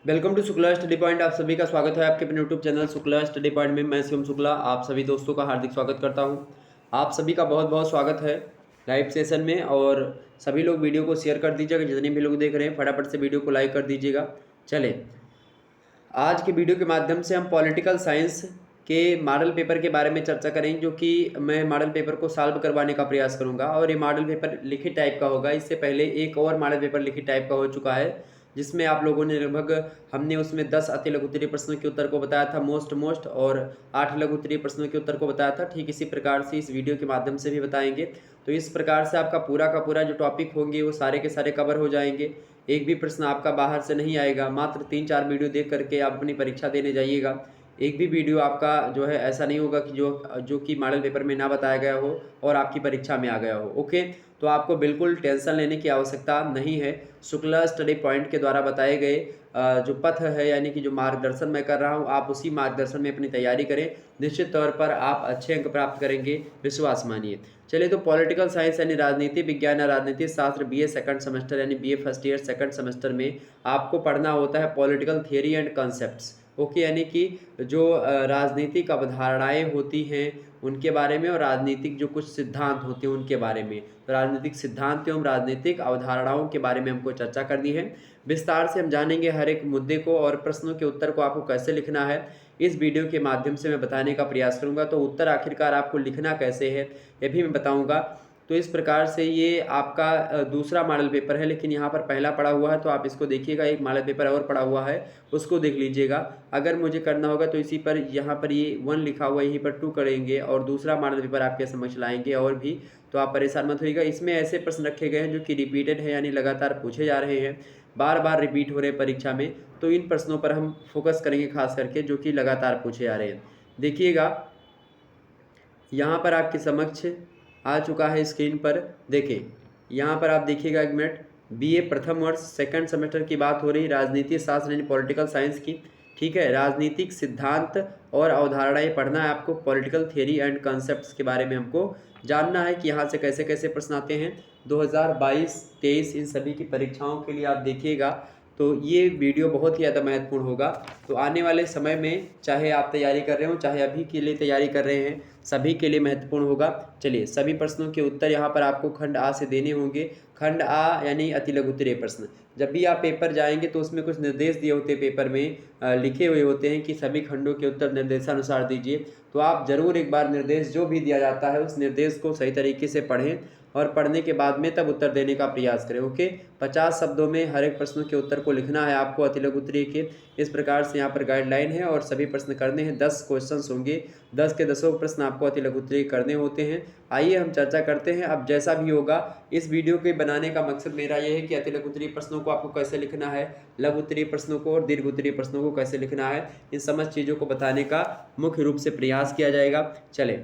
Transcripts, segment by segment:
Welcome to Shukla study point. आप सभी का स्वागत है आपके अपने YouTube channel Shukla study point में। मैं शिवम शुक्ला आप सभी दोस्तों का हार्दिक स्वागत करता हूं। आप सभी का बहुत बहुत स्वागत है लाइव सेशन में। और सभी लोग वीडियो को शेयर कर दीजिएगा। जितने भी लोग देख रहे हैं फटाफट से वीडियो को लाइक कर दीजिएगा। चले, आज के वीडियो के माध्यम से हम पॉलिटिकल साइंस के मॉडल पेपर के बारे में चर्चा करेंगे, जो कि मैं मॉडल पेपर को सॉल्व करवाने का प्रयास करूंगा। और ये मॉडल पेपर लिखित टाइप का होगा। इससे पहले एक और मॉडल पेपर लिखित टाइप का हो चुका है, जिसमें आप लोगों ने लगभग हमने उसमें 10 अति लघु उत्तरीय प्रश्नों के उत्तर को बताया था मोस्ट और 8 लघु उत्तरीय प्रश्नों के उत्तर को बताया था। ठीक इसी प्रकार से इस वीडियो के माध्यम से भी बताएंगे। तो इस प्रकार से आपका पूरा का पूरा जो टॉपिक होंगे वो सारे के सारे कवर हो जाएंगे। एक भी प्रश्न आपका बाहर से नहीं आएगा। मात्र 3-4 वीडियो देख करके आप अपनी परीक्षा देने जाइएगा। एक भी वीडियो आपका जो है ऐसा नहीं होगा कि जो कि मॉडल पेपर में ना बताया गया हो और आपकी परीक्षा में आ गया हो। ओके, तो आपको बिल्कुल टेंशन लेने की आवश्यकता नहीं है। शुक्ला स्टडी पॉइंट के द्वारा बताए गए जो पथ है, यानी कि जो मार्गदर्शन मैं कर रहा हूँ, आप उसी मार्गदर्शन में अपनी तैयारी करें। निश्चित तौर पर आप अच्छे अंक प्राप्त करेंगे, विश्वास मानिए। चलिए, तो पॉलिटिकल साइंस यानी राजनीति विज्ञान या राजनीति शास्त्र बीए सेकंड सेमेस्टर यानी BA first year second semester में आपको पढ़ना होता है political theory and concepts. Okay, यानी कि जो राजनीतिक अवधारणाएं होती हैं उनके बारे में, और राजनीतिक जो कुछ सिद्धांत होते हैं उनके बारे में। तो राजनीतिक सिद्धांत एवं राजनीतिक अवधारणाओं के बारे में हमको चर्चा करनी है। विस्तार से हम जानेंगे हर एक मुद्दे को, और प्रश्नों के उत्तर को आपको कैसे लिखना है इस वीडियो के माध्यम से मैं बताने का प्रयास करूंगा। तो उत्तर आखिरकार आपको लिखना कैसे है ये भी मैं बताऊंगा। तो इस प्रकार से ये आपका दूसरा मॉडल पेपर है, लेकिन यहाँ पर पहला पड़ा हुआ है, तो आप इसको देखिएगा। एक मॉडल पेपर और पड़ा हुआ है, उसको देख लीजिएगा। अगर मुझे करना होगा तो इसी पर यहाँ पर ये 1 लिखा हुआ है, यहीं पर 2 करेंगे और दूसरा मॉडल पेपर आपके समक्ष लाएंगे। और भी तो आप परेशान मत होइएगा। इसमें ऐसे प्रश्न रखे गए हैं जो कि रिपीटेड है, यानी लगातार पूछे जा रहे हैं, बार बार रिपीट हो रहे हैं परीक्षा में। तो इन प्रश्नों पर हम फोकस करेंगे खास करके, जो कि लगातार पूछे जा रहे हैं। देखिएगा, यहाँ पर आपके समक्ष आ चुका है स्क्रीन पर। देखें, यहाँ पर आप देखिएगा, 1 मिनट। बीए प्रथम वर्ष सेकंड सेमेस्टर की बात हो रही, राजनीति शास्त्र यानी पॉलिटिकल साइंस की। ठीक है, राजनीतिक सिद्धांत और अवधारणाएं पढ़ना है आपको। पॉलिटिकल थियरी एंड कॉन्सेप्ट्स के बारे में हमको जानना है कि यहाँ से कैसे कैसे प्रश्न आते हैं। 2022-23 इन सभी की परीक्षाओं के लिए आप देखिएगा, तो ये वीडियो बहुत ही ज़्यादा महत्वपूर्ण होगा। तो आने वाले समय में चाहे आप तैयारी कर रहे हो, चाहे अभी के लिए तैयारी कर रहे हैं, सभी के लिए महत्वपूर्ण होगा। चलिए, सभी प्रश्नों के उत्तर यहाँ पर आपको खंड आ से देने होंगे। खंड आ यानी अति लघु उत्तरीय प्रश्न। जब भी आप पेपर जाएंगे तो उसमें कुछ निर्देश दिए होते हैं, पेपर में लिखे हुए होते हैं कि सभी खंडों के उत्तर निर्देशानुसार दीजिए। तो आप ज़रूर एक बार निर्देश जो भी दिया जाता है उस निर्देश को सही तरीके से पढ़ें, और पढ़ने के बाद में तब उत्तर देने का प्रयास करें। ओके, 50 शब्दों में हर एक प्रश्न के उत्तर को लिखना है आपको अति लघु उत्तरीय के। इस प्रकार से यहाँ पर गाइडलाइन है, और सभी प्रश्न करने हैं। 10 क्वेश्चंस होंगे, 10 के 10 प्रश्न आपको अति लघु उत्तरीय करने होते हैं। आइए हम चर्चा करते हैं। अब जैसा भी होगा, इस वीडियो के बनाने का मकसद मेरा यह है कि अति लघु उत्तरीय प्रश्नों को आपको कैसे लिखना है, लघु उत्तरीय प्रश्नों को और दीर्घ उत्तरीय प्रश्नों को कैसे लिखना है, इन समस्त चीज़ों को बताने का मुख्य रूप से प्रयास किया जाएगा। चले,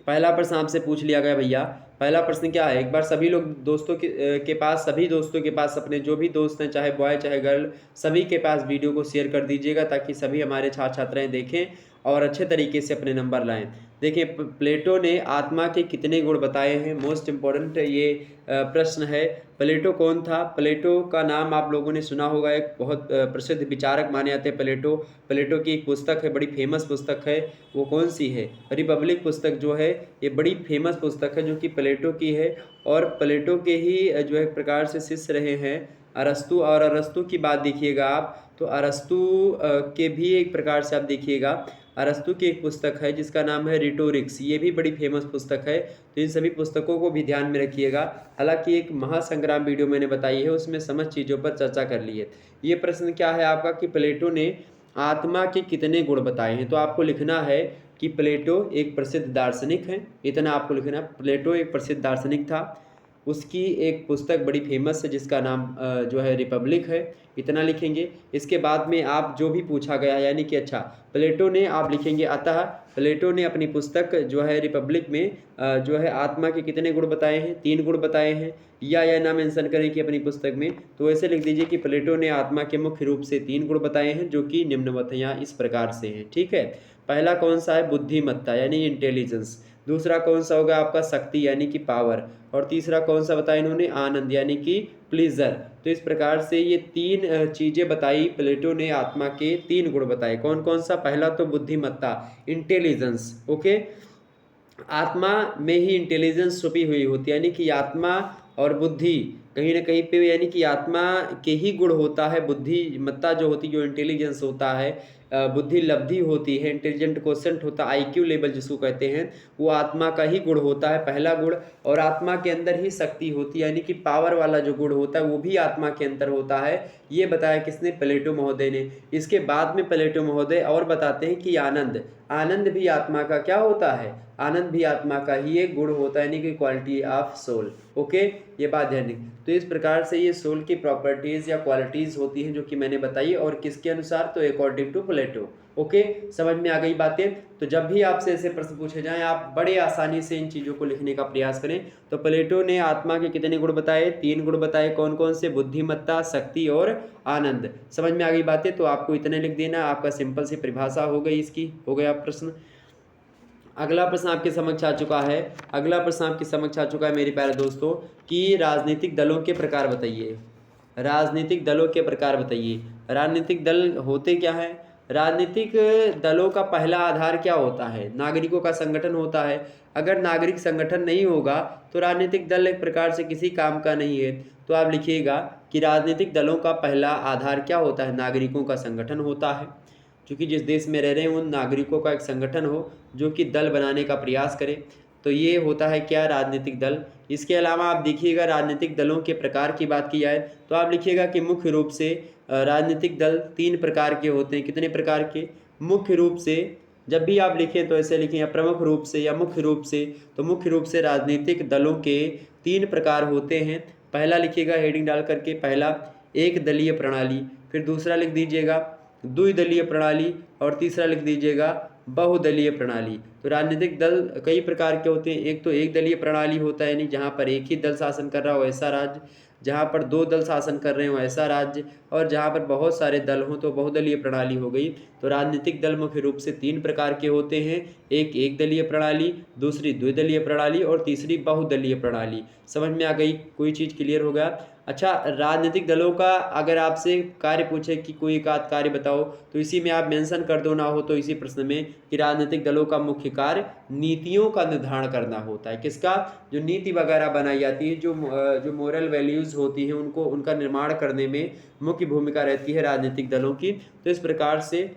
पहला प्रश्न आपसे पूछ लिया गया भैया। पहला प्रश्न क्या है, एक बार सभी लोग दोस्तों के पास, सभी दोस्तों के पास, अपने जो भी दोस्त हैं, चाहे बॉय चाहे गर्ल, सभी के पास वीडियो को शेयर कर दीजिएगा, ताकि सभी हमारे छात्र छात्राएं देखें और अच्छे तरीके से अपने नंबर लाएं। देखिए, प्लेटो ने आत्मा के कितने गुण बताए हैं, मोस्ट इम्पोर्टेंट ये प्रश्न है। प्लेटो कौन था? प्लेटो का नाम आप लोगों ने सुना होगा, एक बहुत प्रसिद्ध विचारक माने जाते हैं प्लेटो। प्लेटो की एक पुस्तक है, बड़ी फेमस पुस्तक है। वो कौन सी है? रिपब्लिक पुस्तक जो है, ये बड़ी फेमस पुस्तक है जो कि प्लेटो की है। और प्लेटो के ही जो है प्रकार से शिष्य रहे हैं अरस्तु। और अरस्तु की बात देखिएगा आप, तो अरस्तु के भी एक प्रकार से आप देखिएगा, अरस्तु की एक पुस्तक है जिसका नाम है रिटोरिक्स। ये भी बड़ी फेमस पुस्तक है। तो इन सभी पुस्तकों को भी ध्यान में रखिएगा। हालांकि एक महासंग्राम वीडियो मैंने बताई है, उसमें समस्त चीज़ों पर चर्चा कर ली है। ये प्रश्न क्या है आपका कि प्लेटो ने आत्मा के कितने गुण बताए हैं। तो आपको लिखना है कि प्लेटो एक प्रसिद्ध दार्शनिक है, इतना आपको लिखना है। प्लेटो एक प्रसिद्ध दार्शनिक था, उसकी एक पुस्तक बड़ी फेमस है जिसका नाम जो है रिपब्लिक है, इतना लिखेंगे। इसके बाद में आप जो भी पूछा गया है, यानी कि अच्छा, प्लेटो ने आप लिखेंगे, अतः प्लेटो ने अपनी पुस्तक जो है रिपब्लिक में जो है आत्मा के कितने गुण बताए हैं? 3 गुण बताए हैं। या यह ना मेंशन करें कि अपनी पुस्तक में, तो ऐसे लिख दीजिए कि प्लेटो ने आत्मा के मुख्य रूप से 3 गुण बताए हैं, जो कि निम्नवत हैं, यहाँ इस प्रकार से हैं। ठीक है, पहला कौन सा है? बुद्धिमत्ता यानी इंटेलिजेंस। दूसरा कौन सा होगा आपका शक्ति यानी कि पावर, और तीसरा कौन सा बताया इन्होंने, आनंद यानी कि प्लीजर। तो इस प्रकार से ये तीन चीजें बताई प्लेटो ने, आत्मा के तीन गुण बताए। कौन कौन सा, पहला तो बुद्धिमत्ता, इंटेलिजेंस। ओके, आत्मा में ही इंटेलिजेंस छुपी हुई होती है, यानी कि आत्मा और बुद्धि कहीं ना कहीं पे, यानी कि आत्मा के ही गुण होता है। बुद्धिमत्ता जो होती है, जो इंटेलिजेंस होता है, बुद्धि लब्धि होती है, इंटेलिजेंट क्वेश्चन होता है, आईक्यू लेवल जिसको कहते हैं, वो आत्मा का ही गुण होता है, पहला गुण। और आत्मा के अंदर ही शक्ति होती है, यानी कि पावर वाला जो गुण होता है वो भी आत्मा के अंदर होता है। ये बताया किसने, प्लेटो महोदय ने। इसके बाद में प्लेटो महोदय और बताते हैं कि आनंद, आनंद भी आत्मा का क्या होता है, आनंद भी आत्मा का ही एक गुण होता है, यानी कि क्वालिटी ऑफ सोल। ओके, ये बात ध्यान रखिए। तो इस प्रकार से ये सोल की प्रॉपर्टीज या क्वालिटीज होती हैं जो कि मैंने बताई, और किसके अनुसार, तो अकॉर्डिंग टू प्लेटो। ओके, समझ में आ गई बातें। तो जब भी आपसे ऐसे प्रश्न पूछे जाएं, आप बड़े आसानी से इन चीज़ों को लिखने का प्रयास करें। तो प्लेटो ने आत्मा के कितने गुण बताए, तीन गुण बताए। कौन कौन से, बुद्धिमत्ता, शक्ति और आनंद। समझ में आ गई बातें। तो आपको इतने लिख देना, आपका सिंपल सी परिभाषा हो गई इसकी, हो गया प्रश्न। अगला प्रश्न आपके समक्ष आ चुका है, अगला प्रश्न आपके समक्ष आ चुका है मेरे प्यारे दोस्तों, कि राजनीतिक दलों के प्रकार बताइए। राजनीतिक दलों के प्रकार बताइए। राजनीतिक दल होते क्या हैं? राजनीतिक दलों का पहला आधार क्या होता है? नागरिकों का संगठन होता है। अगर नागरिक संगठन नहीं होगा तो राजनीतिक दल एक प्रकार से किसी काम का नहीं है। तो आप लिखिएगा कि राजनीतिक दलों का पहला आधार क्या होता है? नागरिकों का संगठन होता है। क्योंकि जिस देश में रह रहे हैं उन नागरिकों का एक संगठन हो जो कि दल बनाने का प्रयास करे, तो ये होता है क्या, राजनीतिक दल। इसके अलावा आप देखिएगा राजनीतिक दलों के प्रकार की बात की जाए तो आप लिखिएगा कि मुख्य रूप से राजनीतिक दल तीन प्रकार के होते हैं। कितने प्रकार के? मुख्य रूप से, जब भी आप लिखें तो ऐसे लिखें, या प्रमुख रूप से या मुख्य रूप से। तो मुख्य रूप से राजनीतिक दलों के तीन प्रकार होते हैं। पहला लिखिएगा हेडिंग डाल करके, पहला एक दलीय प्रणाली, फिर दूसरा लिख दीजिएगा द्विदलीय प्रणाली, और तीसरा लिख दीजिएगा बहुदलीय प्रणाली। तो राजनीतिक दल कई प्रकार के होते हैं। एक तो एक दलीय प्रणाली होता है, यानी जहाँ पर एक ही दल शासन कर रहा हो ऐसा राज्य, जहाँ पर दो दल शासन कर रहे हो ऐसा राज्य, और जहाँ पर बहुत सारे दल हों तो बहुदलीय प्रणाली हो गई। तो राजनीतिक दल मुख्य रूप से तीन प्रकार के होते हैं, एक दलीय प्रणाली, दूसरी द्विदलीय प्रणाली, और तीसरी बहुदलीय प्रणाली। समझ में आ गई? कोई चीज़ क्लियर हो गया? अच्छा, राजनीतिक दलों का अगर आपसे कार्य पूछे कि कोई एक आध कार्य बताओ, तो इसी में आप मेंशन कर दो, ना हो तो इसी प्रश्न में, कि राजनीतिक दलों का मुख्य कार्य नीतियों का निर्धारण करना होता है। किसका? जो नीति वगैरह बनाई जाती है, जो मोरल वैल्यूज़ होती हैं, उनको उनका निर्माण करने में मुख्य भूमिका रहती है राजनीतिक दलों की। तो इस प्रकार से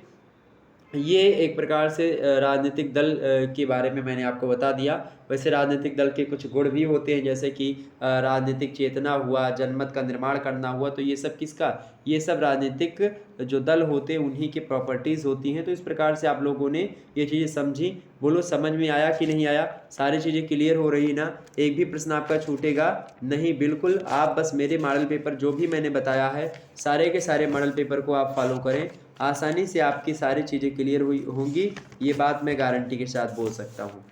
ये एक प्रकार से राजनीतिक दल के बारे में मैंने आपको बता दिया। वैसे राजनीतिक दल के कुछ गुण भी होते हैं, जैसे कि राजनीतिक चेतना हुआ, जनमत का निर्माण करना हुआ। तो ये सब किसका? ये सब राजनीतिक जो दल होते हैं उन्हीं की प्रॉपर्टीज़ होती हैं। तो इस प्रकार से आप लोगों ने ये चीज़ें समझी। बोलो समझ में आया कि नहीं आया? सारी चीज़ें क्लियर हो रही ना? एक भी प्रश्न आपका छूटेगा नहीं, बिल्कुल। आप बस मेरे मॉडल पेपर जो भी मैंने बताया है, सारे के सारे मॉडल पेपर को आप फॉलो करें, आसानी से आपकी सारी चीज़ें क्लियर हुई होंगी, ये बात मैं गारंटी के साथ बोल सकता हूँ।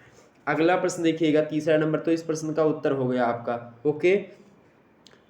अगला प्रश्न देखिएगा, तीसरा नंबर। तो इस प्रश्न का उत्तर हो गया आपका। ओके,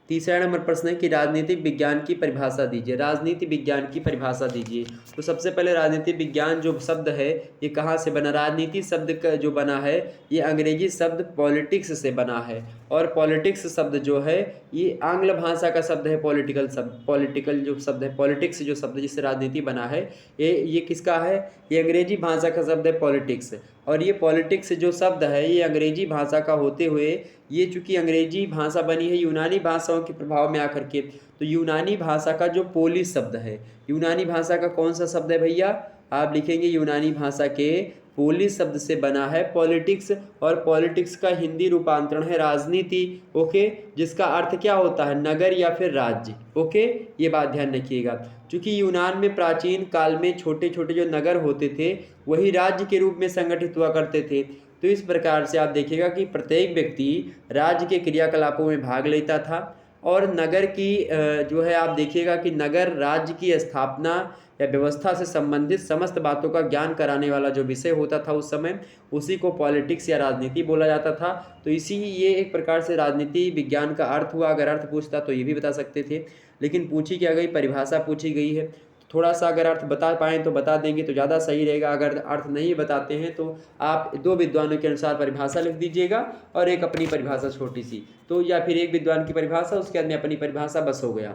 तीसरा नंबर प्रश्न है कि राजनीतिक विज्ञान की परिभाषा दीजिए। राजनीति विज्ञान की परिभाषा दीजिए। तो सबसे पहले राजनीति विज्ञान जो शब्द है ये कहाँ से बना? राजनीति शब्द का जो बना है ये अंग्रेजी शब्द पॉलिटिक्स से बना है, और पॉलिटिक्स शब्द जो है ये आंग्ल भाषा का शब्द है। पॉलिटिकल शब्द, पॉलिटिकल जो शब्द है, पॉलिटिक्स जो शब्द जिससे राजनीति बना है, ये किसका है? ये अंग्रेजी भाषा का शब्द है पॉलिटिक्स। और ये पॉलिटिक्स जो शब्द है ये अंग्रेजी भाषा का होते हुए, ये चूंकि अंग्रेजी भाषा बनी है यूनानी भाषाओं के प्रभाव में आकर के, तो यूनानी भाषा का जो पोलिस शब्द है, यूनानी भाषा का कौन सा शब्द है भैया? आप लिखेंगे यूनानी भाषा के पोलिस शब्द से बना है पॉलिटिक्स, और पॉलिटिक्स का हिंदी रूपांतरण है राजनीति। ओके, जिसका अर्थ क्या होता है? नगर या फिर राज्य। ओके, ये बात ध्यान रखिएगा। क्योंकि यूनान में प्राचीन काल में छोटे छोटे जो नगर होते थे वही राज्य के रूप में संगठित हुआ करते थे। तो इस प्रकार से आप देखिएगा कि प्रत्येक व्यक्ति राज्य के क्रियाकलापों में भाग लेता था, और नगर की जो है आप देखिएगा कि नगर राज्य की स्थापना या व्यवस्था से संबंधित समस्त बातों का ज्ञान कराने वाला जो विषय होता था उस समय, उसी को पॉलिटिक्स या राजनीति बोला जाता था। तो इसी ये एक प्रकार से राजनीति विज्ञान का अर्थ हुआ। अगर अर्थ पूछता तो ये भी बता सकते थे, लेकिन पूछी क्या गई? परिभाषा पूछी गई है। थोड़ा सा अगर अर्थ बता पाएँ तो बता देंगे तो ज़्यादा सही रहेगा। अगर अर्थ नहीं बताते हैं तो आप 2 विद्वानों के अनुसार परिभाषा लिख दीजिएगा और एक अपनी परिभाषा छोटी-सी, तो या फिर एक विद्वान की परिभाषा उसके बाद में अपनी परिभाषा, बस हो गया।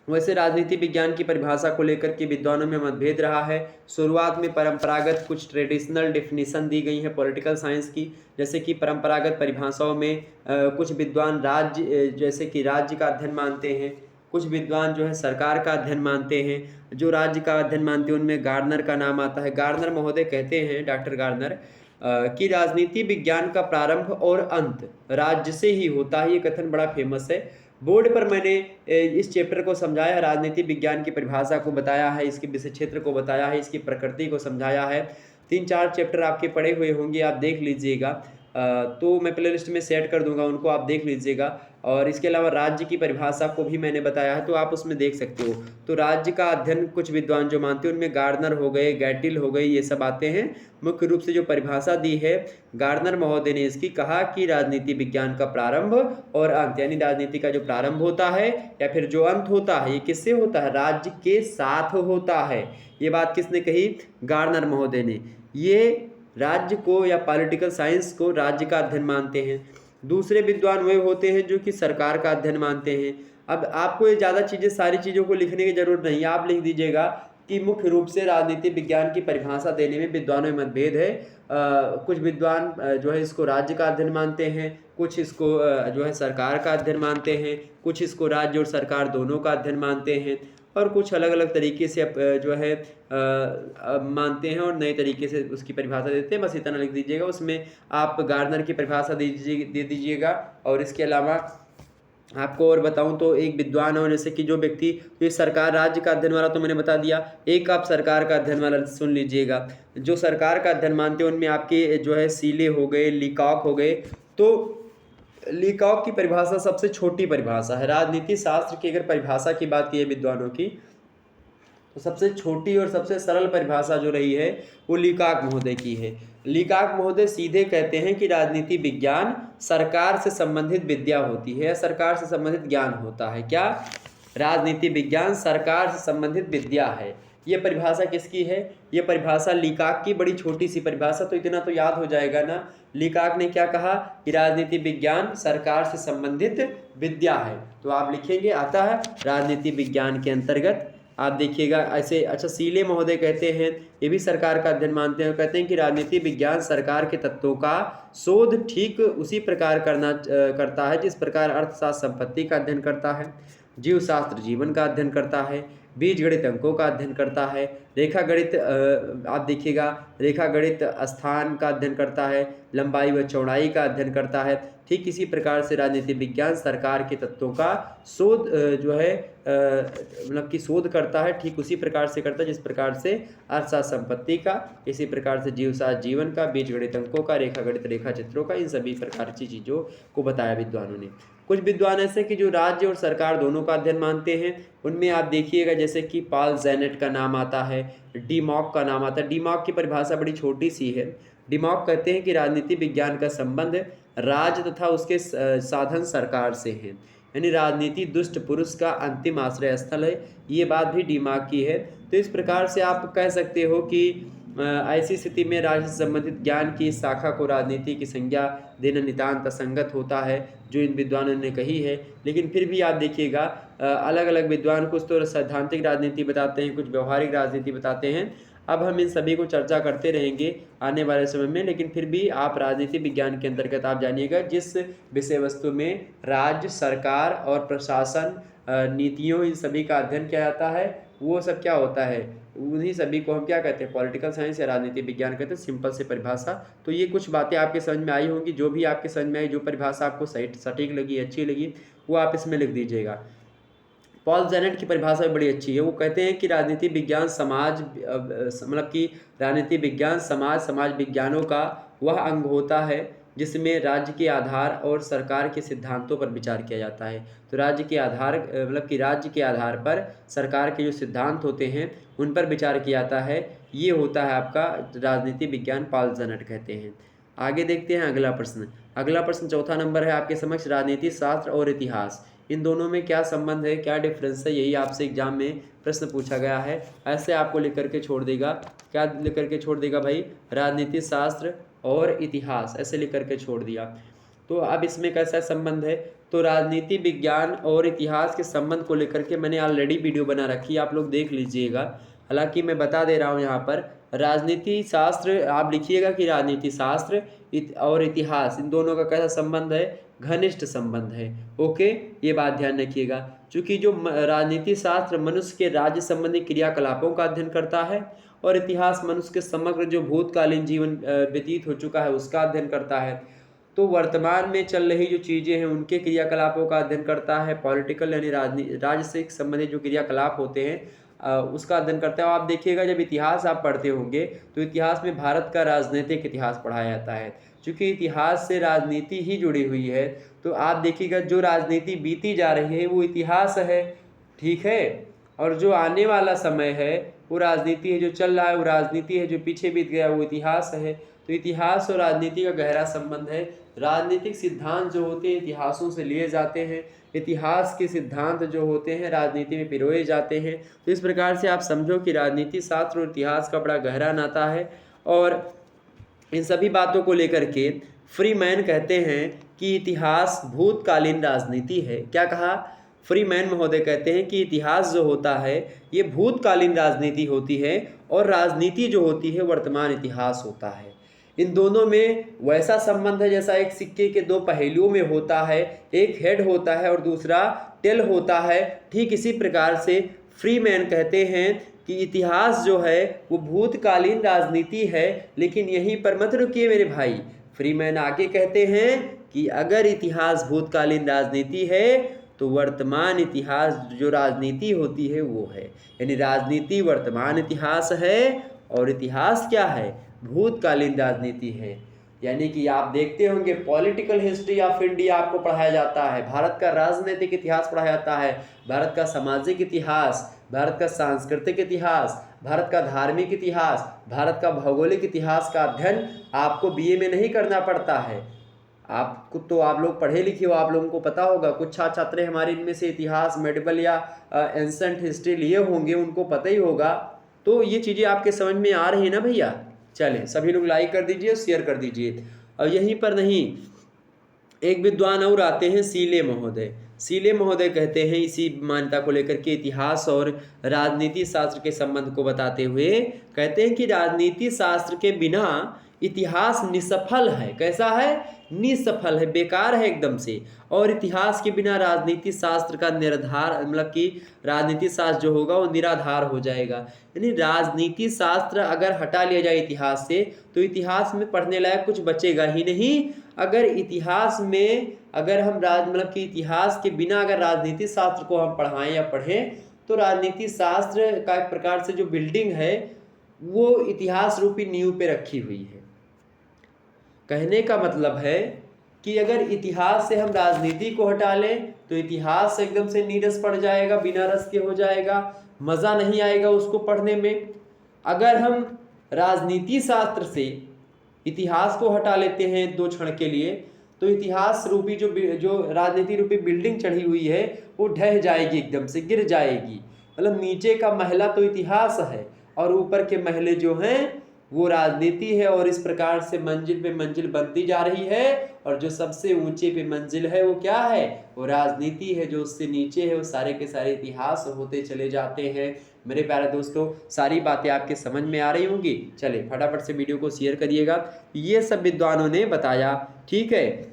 वैसे राजनीति विज्ञान की परिभाषा को लेकर के विद्वानों में मतभेद रहा है। शुरुआत में परंपरागत कुछ ट्रेडिशनल डेफिनेशन दी गई है पॉलिटिकल साइंस की, जैसे कि परंपरागत परिभाषाओं में कुछ विद्वान राज्य जैसे कि राज्य का अध्ययन मानते हैं, कुछ विद्वान जो है सरकार का अध्ययन मानते हैं। जो राज्य का अध्ययन मानते हैं उनमें गार्डनर का नाम आता है। गार्डनर महोदय कहते हैं, डॉक्टर गार्डनर, कि राजनीति विज्ञान का प्रारंभ और अंत राज्य से ही होता है। ये कथन बड़ा फेमस है। बोर्ड पर मैंने इस चैप्टर को समझाया है, राजनीति विज्ञान की परिभाषा को बताया है, इसके विषय क्षेत्र को बताया है, इसकी प्रकृति को समझाया है। 3-4 चैप्टर आपके पढ़े हुए होंगे, आप देख लीजिएगा। तो मैं प्ले लिस्ट में सेट कर दूंगा, उनको आप देख लीजिएगा। और इसके अलावा राज्य की परिभाषा को भी मैंने बताया है, तो आप उसमें देख सकते हो। तो राज्य का अध्ययन कुछ विद्वान जो मानते हैं उनमें गार्डनर हो गए, गैटिल हो गए, ये सब आते हैं। मुख्य रूप से जो परिभाषा दी है गार्डनर महोदय ने इसकी, कहा कि राजनीति विज्ञान का प्रारंभ और अंत, यानी राजनीति का जो प्रारंभ होता है या फिर जो अंत होता है, ये किससे होता है? राज्य के साथ होता है। ये बात किसने कही? गार्डनर महोदय ने। ये राज्य को या पॉलिटिकल साइंस को राज्य का अध्ययन मानते हैं। दूसरे विद्वान वे होते हैं जो कि सरकार का अध्ययन मानते हैं। अब आपको ये ज़्यादा चीज़ें, सारी चीज़ों को लिखने की जरूरत नहीं है, आप लिख दीजिएगा कि मुख्य रूप से राजनीति विज्ञान की परिभाषा देने में विद्वानों में मतभेद है। कुछ विद्वान जो है इसको राज्य का अध्ययन मानते हैं, कुछ इसको जो है सरकार का अध्ययन मानते हैं, कुछ इसको राज्य और सरकार दोनों का अध्ययन मानते हैं, और कुछ अलग अलग तरीके से जो है मानते हैं और नए तरीके से उसकी परिभाषा देते हैं। बस इतना लिख दीजिएगा, उसमें आप गार्डनर की परिभाषा दे दीजिएगा। और इसके अलावा आपको और बताऊं तो एक विद्वान हो, जैसे कि जो व्यक्ति, तो ये सरकार राज्य का अध्ययन वाला तो मैंने बता दिया, एक आप सरकार का अध्ययन वाला सुन लीजिएगा। जो सरकार का अध्ययन मानते हैं उनमें आपके जो है सीले हो गए, लीकॉक हो गए। तो लीकॉक की परिभाषा सबसे छोटी परिभाषा है। राजनीति शास्त्र की अगर परिभाषा की बात की है विद्वानों की, तो सबसे छोटी और सबसे सरल परिभाषा जो रही है वो लीकॉक महोदय की है। लीकॉक महोदय सीधे कहते हैं कि राजनीति विज्ञान सरकार से संबंधित विद्या होती है या सरकार से संबंधित ज्ञान होता है। क्या? राजनीति विज्ञान सरकार से संबंधित विद्या है। ये परिभाषा किसकी है? ये परिभाषा लीकॉक की, बड़ी छोटी सी परिभाषा, तो इतना तो याद हो जाएगा ना। लीकॉक ने क्या कहा कि राजनीति विज्ञान सरकार से संबंधित विद्या है। तो आप लिखेंगे, आता है राजनीति विज्ञान के अंतर्गत। आप देखिएगा ऐसे। अच्छा, सीले महोदय कहते हैं, ये भी सरकार का अध्ययन मानते हैं, कहते हैं कि राजनीति विज्ञान सरकार के तत्वों का शोध ठीक उसी प्रकार करता है जिस प्रकार अर्थशास्त्र संपत्ति का अध्ययन करता है, जीवशास्त्र जीवन का अध्ययन करता है, बीज गणित अंकों का अध्ययन करता है, रेखा गणित आप देखिएगा रेखा गणित स्थान का अध्ययन करता है, लंबाई व चौड़ाई का अध्ययन करता है। ठीक इसी प्रकार से राजनीति विज्ञान सरकार के तत्वों का शोध जो है मतलब कि शोध करता है, ठीक उसी प्रकार से करता है जिस प्रकार से अर्थशास्त्र संपत्ति का, इसी प्रकार से जीवशास्त्र जीवन का, बीज गणित अंकों का, रेखा गणित रेखा चित्रों का, इन सभी प्रकार की चीज़ों को बताया विद्वानों ने। कुछ विद्वान ऐसे कि जो राज्य और सरकार दोनों का अध्ययन मानते हैं, उनमें आप देखिएगा जैसे कि पॉल जेनेट का नाम आता है, डीमॉक का नाम आता है। डीमॉक की परिभाषा बड़ी छोटी सी है। डीमॉक कहते हैं कि राजनीति विज्ञान का संबंध राज्य तथा उसके साधन सरकार से है, यानी राजनीति दुष्ट पुरुष का अंतिम आश्रय स्थल है। ये बात भी डीमॉक की है। तो इस प्रकार से आप कह सकते हो कि ऐसी स्थिति में राज्य से संबंधित ज्ञान की इस शाखा को राजनीति की संज्ञा देना नितांत असंगत होता है, जो इन विद्वानों ने कही है। लेकिन फिर भी आप देखिएगा अलग अलग विद्वान कुछ तो सैद्धांतिक राजनीति बताते हैं, कुछ व्यवहारिक राजनीति बताते हैं। अब हम इन सभी को चर्चा करते रहेंगे आने वाले समय में, लेकिन फिर भी आप राजनीति विज्ञान के अंतर्गत आप जानिएगा जिस विषय वस्तु में राज्य, सरकार और प्रशासन, नीतियों, इन सभी का अध्ययन किया जाता है, वो सब क्या होता है, उन्हीं सभी को हम क्या कहते हैं? पॉलिटिकल साइंस या राजनीति विज्ञान कहते हैं। सिंपल से परिभाषा। तो ये कुछ बातें आपके समझ में आई होंगी। जो भी आपके समझ में आई, जो परिभाषा आपको सही सटीक लगी, अच्छी लगी, वो आप इसमें लिख दीजिएगा। पॉल जेनेट की परिभाषा बड़ी अच्छी है। वो कहते हैं कि राजनीति विज्ञान समाज मतलब कि राजनीति विज्ञान समाज विज्ञानों का वह अंग होता है जिसमें राज्य के आधार और सरकार के सिद्धांतों पर विचार किया जाता है। तो राज्य के आधार मतलब कि राज्य के आधार पर सरकार के जो सिद्धांत होते हैं उन पर विचार किया जाता है। ये होता है आपका राजनीति विज्ञान, पॉल जेनेट कहते हैं। आगे देखते हैं अगला प्रश्न। अगला प्रश्न चौथा नंबर है आपके समक्ष, राजनीति शास्त्र और इतिहास। इन दोनों में क्या संबंध है, क्या डिफरेंस है, यही आपसे एग्जाम में प्रश्न पूछा गया है। ऐसे आपको लिख करके छोड़ देगा, क्या लिख करके छोड़ देगा भाई, राजनीति शास्त्र और इतिहास, ऐसे लिख करके छोड़ दिया। तो अब इसमें कैसा संबंध है, तो राजनीति विज्ञान और इतिहास के संबंध को लेकर के मैंने ऑलरेडी वीडियो बना रखी है, आप लोग देख लीजिएगा। हालांकि मैं बता दे रहा हूँ यहाँ पर, राजनीति शास्त्र आप लिखिएगा कि राजनीति शास्त्र और इतिहास इन दोनों का कैसा संबंध है, घनिष्ठ संबंध है। ओके, ये बात ध्यान रखिएगा। चूँकि जो राजनीति शास्त्र मनुष्य के राज्य संबंधी क्रियाकलापों का अध्ययन करता है और इतिहास मनुष्य के समग्र जो भूतकालीन जीवन व्यतीत हो चुका है उसका अध्ययन करता है। तो वर्तमान में चल रही जो चीज़ें हैं उनके क्रियाकलापों का अध्ययन करता है। पॉलिटिकल यानी राज्य से संबंधित जो क्रियाकलाप होते हैं उसका अध्ययन करता है। आप देखिएगा जब इतिहास आप पढ़ते होंगे तो इतिहास में भारत का राजनीतिक इतिहास पढ़ाया जाता है। चूँकि इतिहास से राजनीति ही जुड़ी हुई है तो आप देखिएगा जो राजनीति बीती जा रही है वो इतिहास है, ठीक है, और जो आने वाला समय है वो राजनीति है, जो चल रहा है वो राजनीति है, जो पीछे बीत गया वो इतिहास है। तो इतिहास और राजनीति का गहरा संबंध है। राजनीतिक सिद्धांत जो होते हैं इतिहासों से लिए जाते हैं, इतिहास के सिद्धांत जो होते हैं राजनीति में पिरोए जाते हैं। तो इस प्रकार से आप समझो कि राजनीति शास्त्र और इतिहास का बड़ा गहरा नाता है। और इन सभी बातों को लेकर के फ्रीमैन कहते हैं कि इतिहास भूतकालीन राजनीति है। क्या कहा, फ्रीमैन महोदय कहते हैं कि इतिहास जो होता है ये भूतकालीन राजनीति होती है और राजनीति जो होती है वर्तमान इतिहास होता है। इन दोनों में वैसा संबंध है जैसा एक सिक्के के दो पहलुओं में होता है, एक हेड होता है और दूसरा टेल होता है। ठीक इसी प्रकार से फ्रीमैन कहते हैं कि इतिहास जो है वो भूतकालीन राजनीति है। लेकिन यहीं पर मत रुकिए मेरे भाई, फ्रीमैन आगे कहते हैं कि अगर इतिहास भूतकालीन राजनीति है तो वर्तमान इतिहास जो राजनीति होती है वो है, यानी राजनीति वर्तमान इतिहास है और इतिहास क्या है, भूतकालीन राजनीति है। यानी कि आप देखते होंगे पॉलिटिकल हिस्ट्री ऑफ इंडिया आपको पढ़ाया जाता है, भारत का राजनीतिक इतिहास पढ़ाया जाता है, भारत का सामाजिक इतिहास, भारत का सांस्कृतिक इतिहास, भारत का धार्मिक इतिहास, भारत का भौगोलिक इतिहास का अध्ययन आपको बीए में नहीं करना पड़ता है। आपको तो आप लोग पढ़े लिखे हो, आप लोगों को पता होगा। कुछ छात्र हमारे इनमें से इतिहास मेडिवल या एंसेंट हिस्ट्री लिए होंगे, उनको पता ही होगा। तो ये चीज़ें आपके समझ में आ रही है ना भैया। चलें सभी लोग लाइक कर दीजिए, शेयर कर दीजिए। और यहीं पर नहीं, एक विद्वान और आते हैं सीले महोदय। सीले महोदय कहते हैं इसी मान्यता को लेकर के इतिहास और राजनीति शास्त्र के संबंध को बताते हुए कहते हैं कि राजनीति शास्त्र के बिना इतिहास निसफल है। कैसा है, निसफल है, बेकार है एकदम से। और इतिहास के बिना राजनीति शास्त्र का निराधार, मतलब कि राजनीति शास्त्र जो होगा वो निराधार हो जाएगा। यानी राजनीति शास्त्र अगर हटा लिया जाए इतिहास से तो इतिहास में पढ़ने लायक कुछ बचेगा ही नहीं। अगर इतिहास में अगर हम मतलब कि इतिहास के बिना अगर राजनीति शास्त्र को हम पढ़ाएं या पढ़ें तो राजनीति शास्त्र का एक प्रकार से जो बिल्डिंग है वो इतिहास रूपी नींव पे रखी हुई है। कहने का मतलब है कि अगर इतिहास से हम राजनीति को हटा लें तो इतिहास एकदम से नीरस पड़ जाएगा, बिना रस के हो जाएगा, मज़ा नहीं आएगा उसको पढ़ने में। अगर हम राजनीति शास्त्र से इतिहास को हटा लेते हैं 2 क्षण के लिए तो इतिहास रूपी जो राजनीति रूपी बिल्डिंग चढ़ी हुई है वो ढह जाएगी, एकदम से गिर जाएगी। मतलब नीचे का महला तो इतिहास है और ऊपर के महले जो हैं वो राजनीति है। और इस प्रकार से मंजिल पे मंजिल बनती जा रही है और जो सबसे ऊंचे पे मंजिल है वो क्या है, वो राजनीति है। जो उससे नीचे है वो सारे के सारे इतिहास होते चले जाते हैं। मेरे प्यारे दोस्तों, सारी बातें आपके समझ में आ रही होंगी। चले फटाफट से वीडियो को शेयर करिएगा। ये सब विद्वानों ने बताया, ठीक है।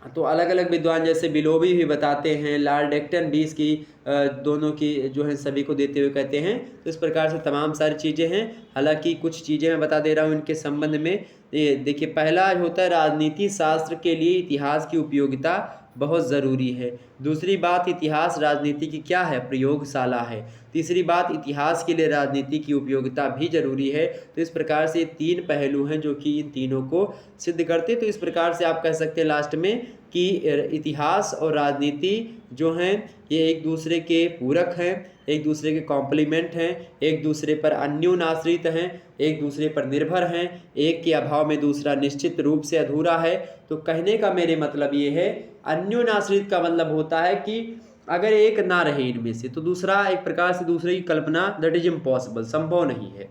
तो अलग अलग विद्वान जैसे बिलोबी भी बताते हैं, लॉर्ड एक्टन भी इसकी दोनों की जो है सभी को देते हुए कहते हैं। तो इस प्रकार से तमाम सारी चीज़ें हैं। हालांकि कुछ चीज़ें मैं बता दे रहा हूँ इनके संबंध में। ये देखिए, पहला होता है राजनीति शास्त्र के लिए इतिहास की उपयोगिता बहुत ज़रूरी है। दूसरी बात, इतिहास राजनीति की क्या है, प्रयोगशाला है। तीसरी बात, इतिहास के लिए राजनीति की उपयोगिता भी जरूरी है। तो इस प्रकार से 3 पहलू हैं जो कि इन तीनों को सिद्ध करते हैं। तो इस प्रकार से आप कह सकते हैं लास्ट में कि इतिहास और राजनीति जो हैं ये एक दूसरे के पूरक हैं, एक दूसरे के कॉम्प्लीमेंट हैं, एक दूसरे पर अन्योनाश्रित हैं, एक दूसरे पर निर्भर हैं, एक के अभाव में दूसरा निश्चित रूप से अधूरा है। तो कहने का मेरे मतलब ये है, अन्योनाश्रित का मतलब होता है कि अगर एक ना रहे इनमें से तो दूसरा एक प्रकार से दूसरे की कल्पना दैट इज इम्पॉसिबल, संभव नहीं है।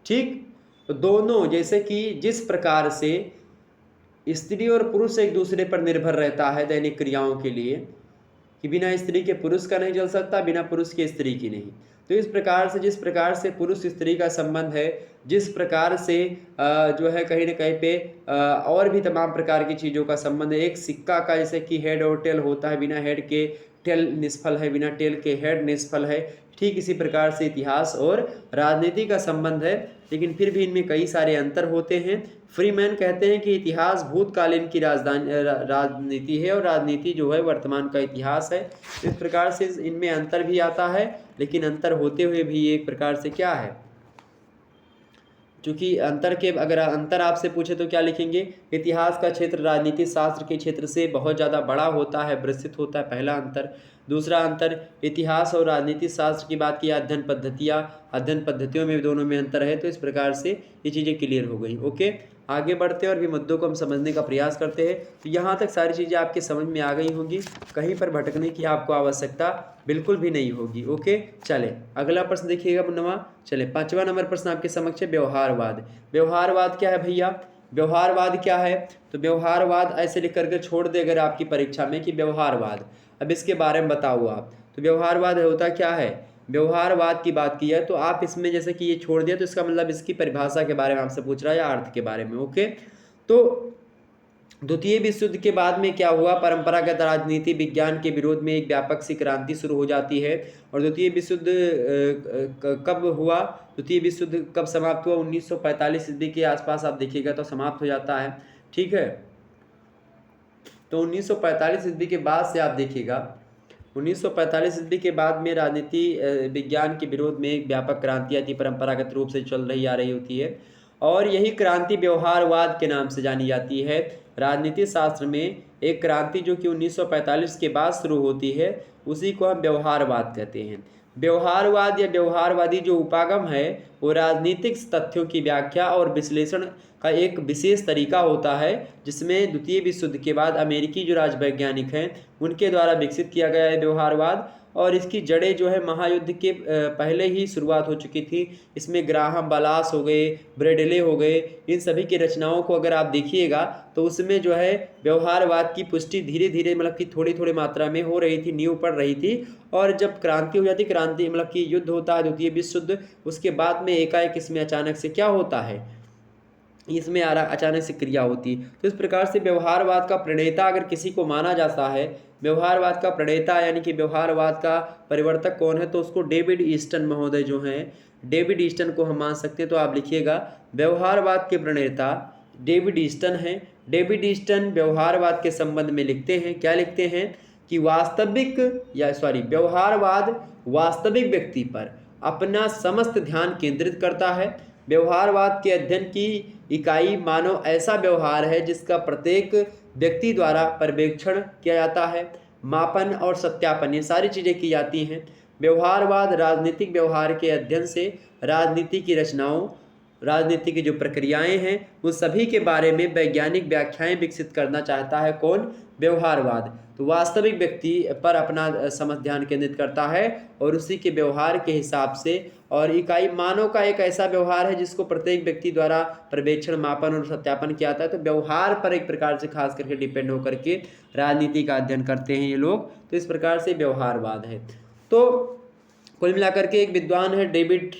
ठीक, तो दोनों जैसे कि जिस प्रकार से स्त्री और पुरुष एक दूसरे पर निर्भर रहता है दैनिक क्रियाओं के लिए, कि बिना स्त्री के पुरुष का नहीं चल सकता, बिना पुरुष के स्त्री की नहीं। तो इस प्रकार से जिस प्रकार से पुरुष स्त्री का संबंध है, जिस प्रकार से जो है कहीं ना कहीं पे और भी तमाम प्रकार की चीज़ों का संबंध है। एक सिक्का का जैसे कि हेड और टेल होता है, बिना हेड के टेल निष्फल है, बिना टेल के हेड निष्फल है। ठीक इसी प्रकार से इतिहास और राजनीति का संबंध है, लेकिन फिर भी इनमें कई सारे अंतर होते हैं। फ्रीमैन कहते हैं कि इतिहास भूतकालीन की राजनीति है और राजनीति जो है वर्तमान का इतिहास है। इस प्रकार से इनमें अंतर भी आता है, लेकिन अंतर होते हुए भी एक प्रकार से क्या है, चूँकि अगर अंतर आपसे पूछे तो क्या लिखेंगे, इतिहास का क्षेत्र राजनीति शास्त्र के क्षेत्र से बहुत ज़्यादा बड़ा होता है, विस्तृत होता है, पहला अंतर। दूसरा अंतर, इतिहास और राजनीति शास्त्र की बात की, अध्ययन पद्धतियों में दोनों में अंतर है। तो इस प्रकार से ये चीज़ें क्लियर हो गई। ओके, आगे बढ़ते हैं और भी मुद्दों को हम समझने का प्रयास करते हैं। तो यहाँ तक सारी चीज़ें आपके समझ में आ गई होंगी, कहीं पर भटकने की आपको आवश्यकता बिल्कुल भी नहीं होगी। ओके, चले अगला प्रश्न देखिएगा नवा। चले 5वां नंबर प्रश्न आपके समक्ष है, व्यवहारवाद। व्यवहारवाद क्या है भैया? व्यवहारवाद क्या है? तो व्यवहारवाद ऐसे लिख करके छोड़ दे अगर आपकी परीक्षा में कि व्यवहारवाद, अब इसके बारे में बताओ आप। तो व्यवहारवाद होता क्या है? व्यवहारवाद की बात की है तो आप इसमें जैसे कि ये छोड़ दिया तो इसका मतलब इसकी परिभाषा के बारे में आपसे पूछ रहा है या अर्थ के बारे में। ओके, तो द्वितीय विश्व युद्ध के बाद में क्या हुआ, परंपरागत राजनीति विज्ञान के विरोध में एक व्यापक सी क्रांति शुरू हो जाती है। और द्वितीय विश्व युद्ध कब हुआ? द्वितीय विश्व युद्ध कब समाप्त हुआ? 1945 ईस्वी के आसपास आप देखिएगा तो समाप्त हो जाता है। ठीक है, तो 1945 ईस्वी के बाद से आप देखिएगा 1945 ईस्वी के बाद में राजनीति विज्ञान के विरोध में एक व्यापक क्रांति आती, परंपरागत रूप से चल रही आ रही होती है, और यही क्रांति व्यवहारवाद के नाम से जानी जाती है। राजनीति शास्त्र में एक क्रांति जो कि 1945 के बाद शुरू होती है उसी को हम व्यवहारवाद कहते हैं। व्यवहारवाद या व्यवहारवादी जो उपागम है वो राजनीतिक तथ्यों की व्याख्या और विश्लेषण का एक विशेष तरीका होता है, जिसमें द्वितीय विश्व युद्ध के बाद अमेरिकी जो राजवैज्ञानिक हैं उनके द्वारा विकसित किया गया है व्यवहारवाद। और इसकी जड़ें जो है महायुद्ध के पहले ही शुरुआत हो चुकी थी। इसमें ग्राहम बलास हो गए, ब्रेडले हो गए, इन सभी की रचनाओं को अगर आप देखिएगा तो उसमें जो है व्यवहारवाद की पुष्टि धीरे धीरे मतलब कि थोड़ी थोड़ी मात्रा में हो रही थी, नींव पड़ रही थी। और जब क्रांति हो जाती, क्रांति मतलब कि युद्ध होता है द्वितीय विश्व युद्ध, उसके बाद में एकाएक इसमें अचानक से क्या होता है, इसमें अचानक से क्रिया होती। तो इस प्रकार से व्यवहारवाद का प्रणेता अगर किसी को माना जाता है, व्यवहारवाद का प्रणेता यानी कि व्यवहारवाद का परिवर्तक कौन है, तो उसको डेविड ईस्टन महोदय जो हैं, डेविड ईस्टन को हम मान सकते हैं। तो आप लिखिएगा व्यवहारवाद के प्रणेता डेविड ईस्टन हैं। डेविड ईस्टन व्यवहारवाद के संबंध में लिखते हैं, क्या लिखते हैं कि व्यवहारवाद वास्तविक व्यक्ति पर अपना समस्त ध्यान केंद्रित करता है। व्यवहारवाद के अध्ययन की इकाई मानव ऐसा व्यवहार है जिसका प्रत्येक व्यक्ति द्वारा पर्यवेक्षण किया जाता है, मापन और सत्यापन ये सारी चीज़ें की जाती हैं। व्यवहारवाद राजनीतिक व्यवहार के अध्ययन से राजनीति की रचनाओं, राजनीति की जो प्रक्रियाएं हैं उन सभी के बारे में वैज्ञानिक व्याख्याएं विकसित करना चाहता है। कौन? व्यवहारवाद। तो वास्तविक व्यक्ति पर अपना समस्त ध्यान केंद्रित करता है और उसी के व्यवहार के हिसाब से, और इकाई मानव का एक ऐसा व्यवहार है जिसको प्रत्येक व्यक्ति द्वारा पर्यवेक्षण, मापन और सत्यापन किया जाता है। तो व्यवहार पर एक प्रकार से खास करके डिपेंड होकर के राजनीति का अध्ययन करते हैं ये लोग। तो इस प्रकार से व्यवहारवाद है। तो कुल मिलाकर के एक विद्वान है डेविड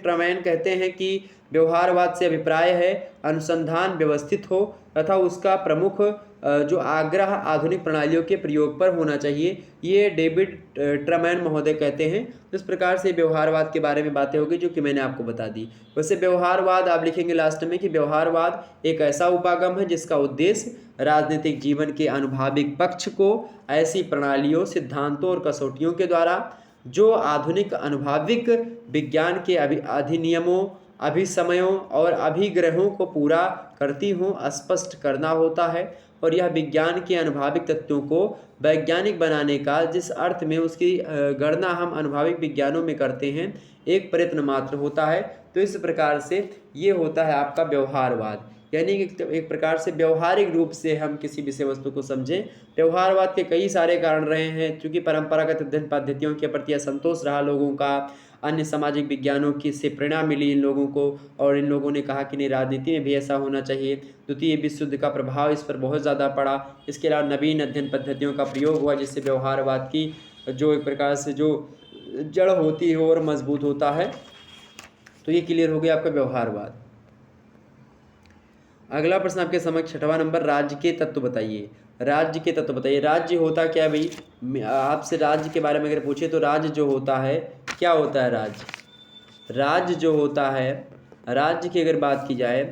ट्रमैन कहते हैं कि व्यवहारवाद से अभिप्राय है अनुसंधान व्यवस्थित हो तथा उसका प्रमुख जो आग्रह आधुनिक प्रणालियों के प्रयोग पर होना चाहिए, ये डेविड ट्रमैन महोदय कहते हैं। इस प्रकार से व्यवहारवाद के बारे में बातें होगी जो कि मैंने आपको बता दी। वैसे व्यवहारवाद आप लिखेंगे लास्ट में कि व्यवहारवाद एक ऐसा उपागम है जिसका उद्देश्य राजनीतिक जीवन के अनुभाविक पक्ष को ऐसी प्रणालियों, सिद्धांतों और कसौटियों के द्वारा जो आधुनिक अनुभाविक विज्ञान के अधिनियमों, अभिसमयों और अभिग्रहों को पूरा करती हों स्पष्ट करना होता है। और यह विज्ञान के अनुभाविक तथ्यों को वैज्ञानिक बनाने का, जिस अर्थ में उसकी गणना हम अनुभाविक विज्ञानों में करते हैं, एक प्रयत्न मात्र होता है। तो इस प्रकार से ये होता है आपका व्यवहारवाद, यानी कि एक प्रकार से व्यवहारिक रूप से हम किसी विषय वस्तु को समझें। व्यवहारवाद के कई सारे कारण रहे हैं, क्योंकि परंपरागत अध्ययन पद्धतियों के प्रति असंतोष रहा लोगों का, अन्य सामाजिक विज्ञानों की से प्रेरणा मिली इन लोगों को, और इन लोगों ने कहा कि नहीं, राजनीति में भी ऐसा होना चाहिए। द्वितीय विश्व युद्ध का प्रभाव इस पर बहुत ज़्यादा पड़ा। इसके अलावा नवीन अध्ययन पद्धतियों का प्रयोग हुआ, जिससे व्यवहारवाद की जो एक प्रकार से जो जड़ होती है और मजबूत होता है। तो ये क्लियर हो गया आपका व्यवहारवाद। अगला प्रश्न आपके समक्ष 6वां नंबर, राज्य के तत्व बताइए। राज्य के तत्व बताइए। राज्य होता क्या भाई? आपसे राज्य के बारे में अगर पूछे तो राज्य जो होता है, क्या होता है राज्य? राज्य जो होता है, राज्य की अगर बात की जाए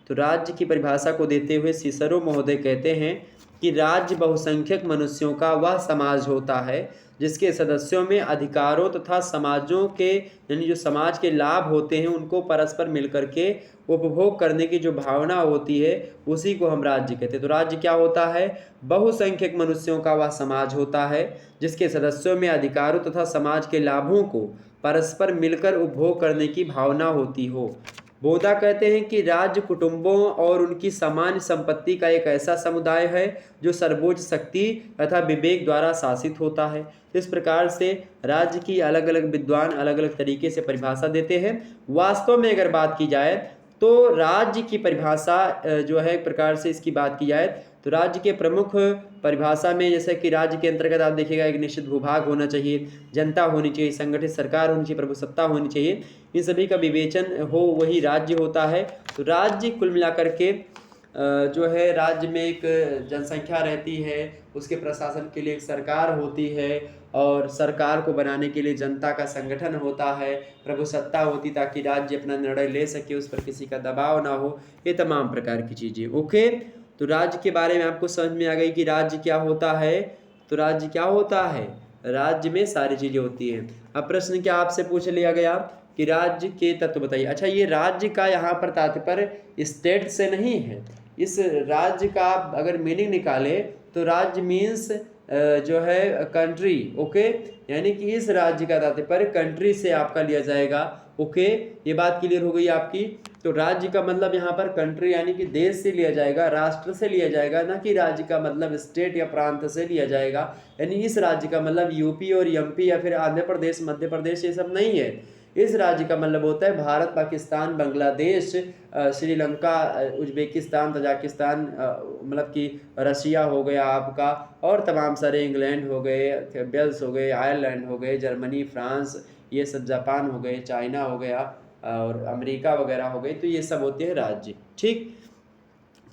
तो राज्य की परिभाषा को देते हुए सिसरो महोदय कहते हैं कि राज्य बहुसंख्यक मनुष्यों का वह समाज होता है जिसके सदस्यों में अधिकारों तथा समाजों के, यानी जो समाज के लाभ होते हैं, उनको परस्पर मिलकर के उपभोग करने की जो भावना होती है, उसी को हम राज्य कहते हैं। तो राज्य क्या होता है? बहुसंख्यक मनुष्यों का वह समाज होता है जिसके सदस्यों में अधिकारों तथा समाज के लाभों को परस्पर मिलकर उपभोग करने की भावना होती हो। बोधा कहते हैं कि राज्य कुटुंबों और उनकी सामान्य संपत्ति का एक ऐसा समुदाय है जो सर्वोच्च शक्ति तथा विवेक द्वारा शासित होता है। इस प्रकार से राज्य की अलग अलग विद्वान अलग अलग तरीके से परिभाषा देते हैं। वास्तव में अगर बात की जाए तो राज्य की परिभाषा जो है, एक प्रकार से इसकी बात की जाए तो राज्य के प्रमुख परिभाषा में, जैसे कि राज्य के अंतर्गत आप देखिएगा एक निश्चित भूभाग होना चाहिए, जनता होनी चाहिए, संगठित सरकार होनी चाहिए, प्रभुसत्ता होनी चाहिए, इन सभी का विवेचन हो, वही राज्य होता है। तो राज्य कुल मिलाकर के जो है, राज्य में एक जनसंख्या रहती है, उसके प्रशासन के लिए एक सरकार होती है, और सरकार को बनाने के लिए जनता का संगठन होता है, प्रभुसत्ता होती ताकि राज्य अपना निर्णय ले सके, उस पर किसी का दबाव ना हो, ये तमाम प्रकार की चीज़ें। ओके, तो राज्य के बारे में आपको समझ में आ गई कि राज्य क्या होता है। तो राज्य क्या होता है? राज्य में सारी चीज़ें होती हैं। अब प्रश्न क्या आपसे पूछ लिया गया कि राज्य के तत्व बताइए। अच्छा, ये राज्य का यहाँ पर तात्पर्य स्टेट से नहीं है। इस राज्य का अगर मीनिंग निकाले तो राज्य मीन्स जो है कंट्री। ओके, यानी कि इस राज्य का तात्पर्य कंट्री से आपका लिया जाएगा। ओके, ये बात क्लियर हो गई आपकी। तो राज्य का मतलब यहाँ पर कंट्री यानी कि देश से लिया जाएगा, राष्ट्र से लिया जाएगा, ना कि राज्य का मतलब स्टेट या प्रांत से लिया जाएगा। यानी इस राज्य का मतलब यूपी और एमपी या फिर आंध्र प्रदेश, मध्य प्रदेश, ये सब नहीं है। इस राज्य का मतलब होता है भारत, पाकिस्तान, बांग्लादेश, श्रीलंका, उज्बेकिस्तान, तजाकिस्तान, मतलब कि रशिया हो गया आपका, और तमाम सारे, इंग्लैंड हो गए, वेल्स हो गए, आयरलैंड हो गए, जर्मनी, फ्रांस, ये सब, जापान हो गए, चाइना हो गया, और अमेरिका वगैरह हो गई। तो ये सब होते हैं राज्य। ठीक,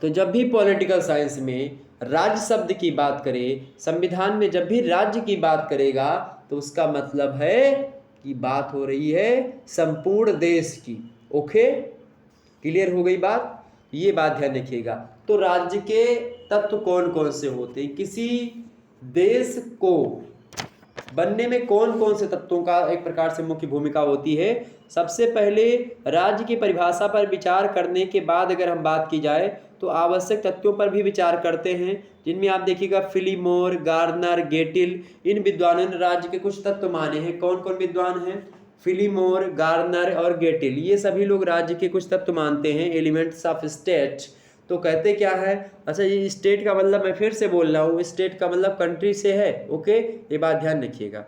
तो जब भी पॉलिटिकल साइंस में राज्य शब्द की बात करें, संविधान में जब भी राज्य की बात करेगा तो उसका मतलब है कि बात हो रही है संपूर्ण देश की। ओके, क्लियर हो गई बात? ये बात ध्यान रखिएगा। तो राज्य के तत्व कौन कौन से होते हैं? किसी देश को बनने में कौन कौन से तत्वों का एक प्रकार से मुख्य भूमिका होती है? सबसे पहले राज्य की परिभाषा पर विचार करने के बाद अगर हम बात की जाए तो आवश्यक तत्वों पर भी विचार करते हैं, जिनमें आप देखिएगा फिलीमोर, गार्नर, गेटिल, इन विद्वानों ने राज्य के कुछ तत्व माने हैं। कौन कौन विद्वान हैं? फिलीमोर, गार्नर और गेटिल, ये सभी लोग राज्य के कुछ तत्व मानते हैं, एलिमेंट्स ऑफ स्टेट। तो कहते क्या है? अच्छा, ये स्टेट का मतलब मैं फिर से बोल रहा हूँ, स्टेट का मतलब कंट्री से है। ओके, ये बात ध्यान रखिएगा।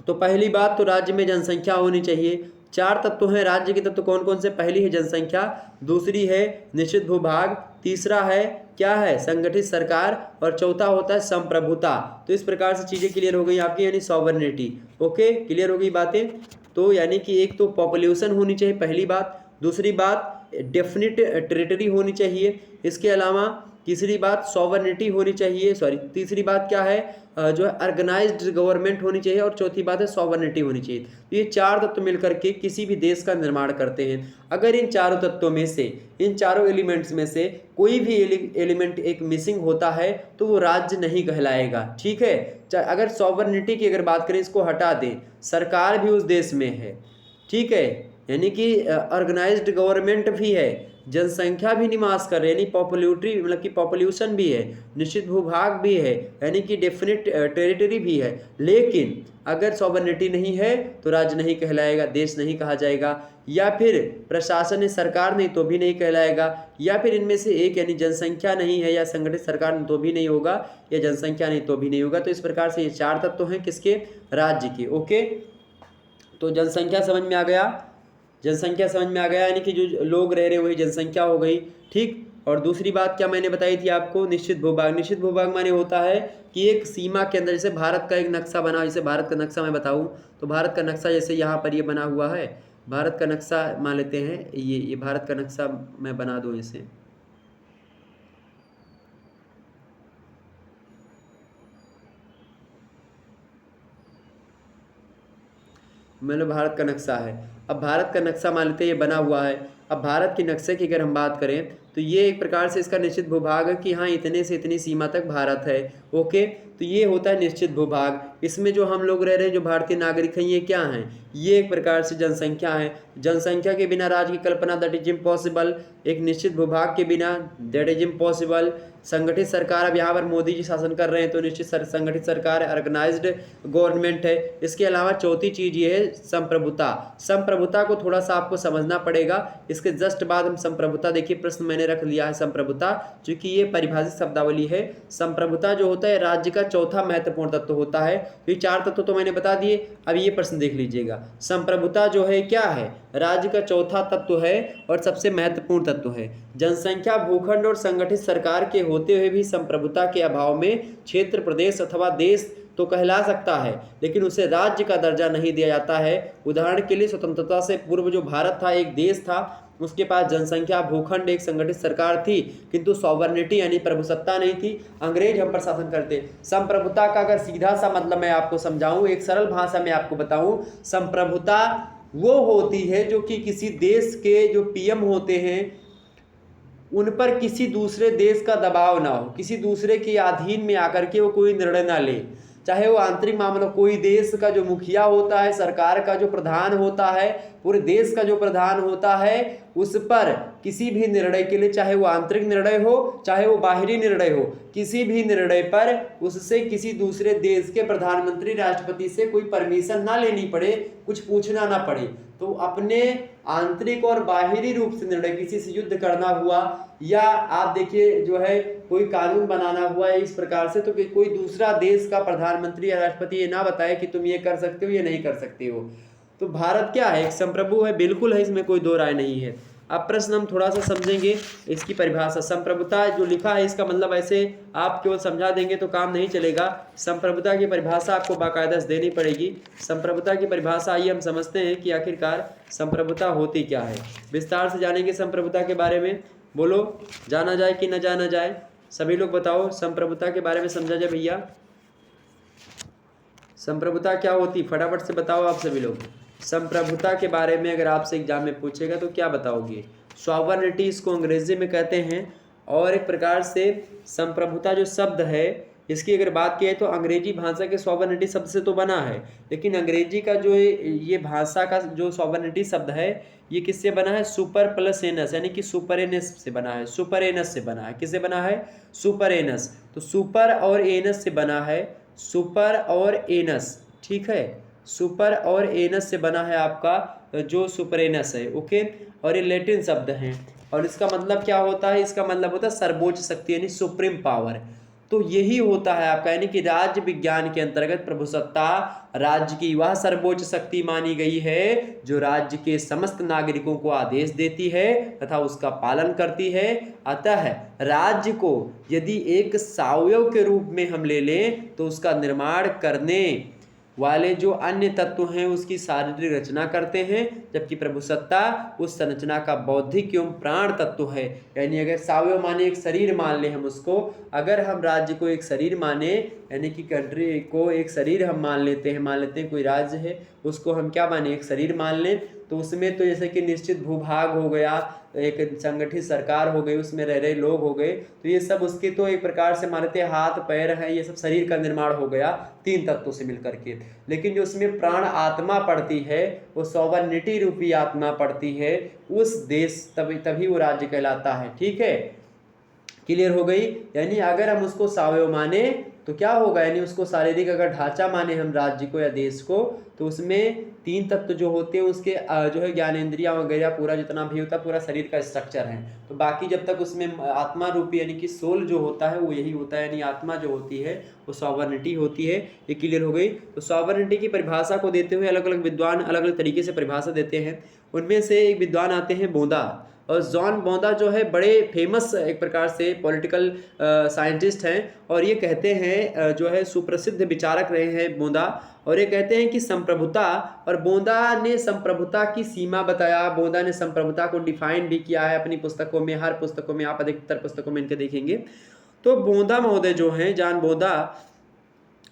तो पहली बात तो राज्य में जनसंख्या होनी चाहिए। 4 तत्व हैं राज्य के तत्व कौन कौन से? पहली है जनसंख्या, दूसरी है निश्चित भूभाग, तीसरा है क्या है? संगठित सरकार, और चौथा होता है संप्रभुता। तो इस प्रकार से चीज़ें क्लियर हो गई आपकी, यानी सॉवरेनिटी। ओके, क्लियर हो गई बातें। तो यानी कि एक तो पॉपुलेशन होनी चाहिए, पहली बात। दूसरी बात डेफिनिट टेरिटरी होनी चाहिए। इसके अलावा तीसरी बात सॉवरेनिटी होनी चाहिए, तीसरी बात क्या है? जो है ऑर्गेनाइज्ड गवर्नमेंट होनी चाहिए, और चौथी बात है सॉवरेनिटी होनी चाहिए। तो ये 4 तत्व मिलकर के किसी भी देश का निर्माण करते हैं। अगर इन चारों तत्वों में से, इन चारों एलिमेंट्स में से कोई भी एलिमेंट एक मिसिंग होता है तो वो राज्य नहीं कहलाएगा। ठीक है, अगर सॉवरेनिटी की अगर बात करें, इसको हटा दें, सरकार भी उस देश में है, ठीक है, यानी कि ऑर्गेनाइज्ड गवर्नमेंट भी है, जनसंख्या भी निवास कर रही है, यानी पॉपुलेटरी मतलब कि पॉपुलेशन भी है, निश्चित भूभाग भी है, यानी कि डेफिनेट टेरिटरी भी है। लेकिन अगर सॉवरेनिटी नहीं है तो राज्य नहीं कहलाएगा, देश नहीं कहा जाएगा, या फिर प्रशासन है सरकार नहीं तो भी नहीं कहलाएगा, या फिर इनमें से एक यानी जनसंख्या नहीं है या संगठित सरकार नहीं तो भी नहीं होगा, या जनसंख्या नहीं तो भी नहीं होगा। तो इस प्रकार से ये 4 तत्व हैं किसके, राज्य के। ओके, तो जनसंख्या समझ में आ गया, जनसंख्या समझ में आ गया, यानी कि जो लोग रह रहे वही जनसंख्या हो गई। ठीक, और दूसरी बात क्या मैंने बताई थी आपको, निश्चित भूभाग। निश्चित भूभाग माने होता है कि एक सीमा के अंदर, जैसे भारत का एक नक्शा बना, जैसे भारत का नक्शा मैं बताऊं तो भारत का नक्शा जैसे यहाँ पर ये बना हुआ है, भारत का नक्शा मान लेते हैं, ये भारत का नक्शा मैं बना दूं इसे, मतलब भारत का नक्शा है। अब भारत का नक्शा मान लेते हैं ये बना हुआ है। अब भारत के नक्शे की अगर हम बात करें तो ये एक प्रकार से इसका निश्चित भूभाग है कि हाँ इतने से इतनी सीमा तक भारत है। ओके, तो ये होता है निश्चित भूभाग। इसमें जो हम लोग रह रहे हैं, जो भारतीय नागरिक हैं, ये क्या हैं, ये एक प्रकार से जनसंख्या है। जनसंख्या के बिना राज्य की कल्पना दैट इज इम्पॉसिबल, एक निश्चित भूभाग के बिना दैट इज इम्पॉसिबल। संगठित सरकार, अब यहाँ पर मोदी जी शासन कर रहे हैं तो निश्चित संगठित सरकार, ऑर्गेनाइज्ड गवर्नमेंट है। इसके अलावा चौथी चीज ये है संप्रभुता। संप्रभुता को थोड़ा सा आपको समझना पड़ेगा, इसके जस्ट बाद हम संप्रभुता, देखिए प्रश्न मैंने रख लिया है संप्रभुता, क्योंकि ये परिभाषित शब्दावली है। संप्रभुता जो होता है राज्य का चौथा महत्वपूर्ण तत्व होता है। ये 4 तत्व तो मैंने बता दिए, अब ये प्रश्न देख लीजिएगा। संप्रभुता जो है क्या है, राज्य का चौथा तत्व है और सबसे महत्वपूर्ण तत्व है। जनसंख्या, भूखंड और संगठित सरकार के होते हुए भी संप्रभुता के अभाव में क्षेत्र, प्रदेश अथवा देश तो कहला सकता है, लेकिन उसे राज्य का दर्जा नहीं दिया जाता है। उदाहरण के लिए स्वतंत्रता से पूर्व जो भारत था एक देश था, उसके पास जनसंख्या, भूखंड, एक संगठित सरकार थी, किंतु सॉवरेनिटी यानी प्रभुसत्ता नहीं थी। अंग्रेज हम पर शासन करते। संप्रभुता का अगर सीधा सा मतलब मैं आपको समझाऊं, एक सरल भाषा में आपको बताऊं, संप्रभुता वो होती है जो कि किसी देश के जो पीएम होते हैं उन पर किसी दूसरे देश का दबाव ना हो, किसी दूसरे के अधीन में आकर के वो कोई निर्णय ना ले, चाहे वो आंतरिक मामलों, कोई देश का जो मुखिया होता है, सरकार का जो प्रधान होता है, पूरे देश का जो प्रधान होता है, उस पर किसी भी निर्णय के लिए, चाहे वो आंतरिक निर्णय हो चाहे वो बाहरी निर्णय हो, किसी भी निर्णय पर उससे किसी दूसरे देश के प्रधानमंत्री, राष्ट्रपति से कोई परमिशन ना लेनी पड़े, कुछ पूछना ना पड़े। तो अपने आंतरिक और बाहरी रूप से निर्णय, किसी से युद्ध करना हुआ या आप देखिए जो है कोई कानून बनाना हुआ इस प्रकार से, तो कोई दूसरा देश का प्रधानमंत्री या राष्ट्रपति ये ना बताए कि तुम ये कर सकते हो, ये नहीं कर सकते हो। तो भारत क्या है, एक संप्रभु है, बिल्कुल है, इसमें कोई दो राय नहीं है। अब प्रश्न हम थोड़ा सा समझेंगे इसकी परिभाषा। संप्रभुता जो लिखा है इसका मतलब ऐसे आप केवल समझा देंगे तो काम नहीं चलेगा। संप्रभुता की परिभाषा आपको बाकायदा देनी पड़ेगी। संप्रभुता की परिभाषा आइए हम समझते हैं कि आखिरकार संप्रभुता होती क्या है। विस्तार से जानेंगे संप्रभुता के बारे में। बोलो, जाना जाए कि न जाना जाए, सभी लोग बताओ, संप्रभुता के बारे में समझा जाए भैया। संप्रभुता क्या होती, फटाफट से बताओ आप सभी लोग। संप्रभुता के बारे में अगर आपसे एग्जाम में पूछेगा तो क्या बताओगे। सॉवरेनिटी इसको अंग्रेजी में कहते हैं। और एक प्रकार से संप्रभुता जो शब्द है इसकी अगर बात की तो अंग्रेजी भाषा के सॉवरेनिटी शब्द से तो बना है, लेकिन अंग्रेजी का जो ये भाषा का जो सॉवरेनिटी शब्द है ये किससे बना है, सुपर प्लस एनस, यानी कि सुपरएनस से बना है। सुपरएनस से बना है, किससे बना है, सुपरएनस। तो सुपर और एनस से बना है, सुपर और एनस, ठीक है, सुपर और एनस से बना है आपका जो सुपरएनस है। ओके, और ये लैटिन शब्द हैं और इसका मतलब क्या होता है, इसका मतलब होता है सर्वोच्च शक्ति यानी सुप्रीम पावर। तो यही होता है आपका, यानी कि राज्य विज्ञान के अंतर्गत प्रभुसत्ता राज्य की वह सर्वोच्च शक्ति मानी गई है जो राज्य के समस्त नागरिकों को आदेश देती है तथा उसका पालन करती है। अतः राज्य को यदि एक सावयव के रूप में हम ले लें तो उसका निर्माण करने वाले जो अन्य तत्व हैं उसकी शारीरिक रचना करते हैं, जबकि प्रभुसत्ता उस संरचना का बौद्धिक एवं प्राण तत्व है। यानी अगर सावयव माने एक शरीर मान ले हम उसको, अगर हम राज्य को एक शरीर माने, यानी कि कंट्री को एक शरीर हम मान लेते हैं कोई राज्य है उसको हम क्या माने, एक शरीर मान लें, तो उसमें तो जैसे कि निश्चित भूभाग हो गया, एक संगठित सरकार हो गई, उसमें रह रहे लोग हो गए, तो ये सब उसके तो एक प्रकार से मानते हैं हाथ पैर हैं, ये सब शरीर का निर्माण हो गया 3 तत्वों से मिलकर के। लेकिन जो उसमें प्राण आत्मा पड़ती है, वो सॉवरेनिटी रूपी आत्मा पड़ती है, उस देश तभी वो राज्य कहलाता है। ठीक है, क्लियर हो गई। यानी अगर हम उसको सावयव माने तो क्या होगा, यानी उसको शारीरिक अगर ढांचा माने हम राज्य को या देश को, तो उसमें 3 तत्व जो होते हैं उसके जो है ज्ञानेंद्रिया वगैरह पूरा जितना भी होता है पूरा शरीर का स्ट्रक्चर है। तो बाकी जब तक उसमें आत्मा रूपी यानी कि सोल जो होता है वो यही होता है, यानी आत्मा जो होती है वो सॉवरेनिटी होती है। ये क्लियर हो गई। तो सॉवरेनिटी की परिभाषा को देते हुए अलग अलग विद्वान अलग अलग तरीके से परिभाषा देते हैं। उनमें से एक विद्वान आते हैं बोंदा, और जॉन बोंदा जो है बड़े फेमस एक प्रकार से पॉलिटिकल साइंटिस्ट हैं, और ये कहते हैं जो है सुप्रसिद्ध विचारक रहे हैं बोंदा, और ये कहते हैं कि संप्रभुता, और बोंदा ने संप्रभुता की सीमा बताया, बोंदा ने संप्रभुता को डिफाइन भी किया है अपनी पुस्तकों में, हर पुस्तकों में, आप अधिकतर पुस्तकों में इनके देखेंगे। तो बोंदा महोदय जो हैं, जॉन बोंदा,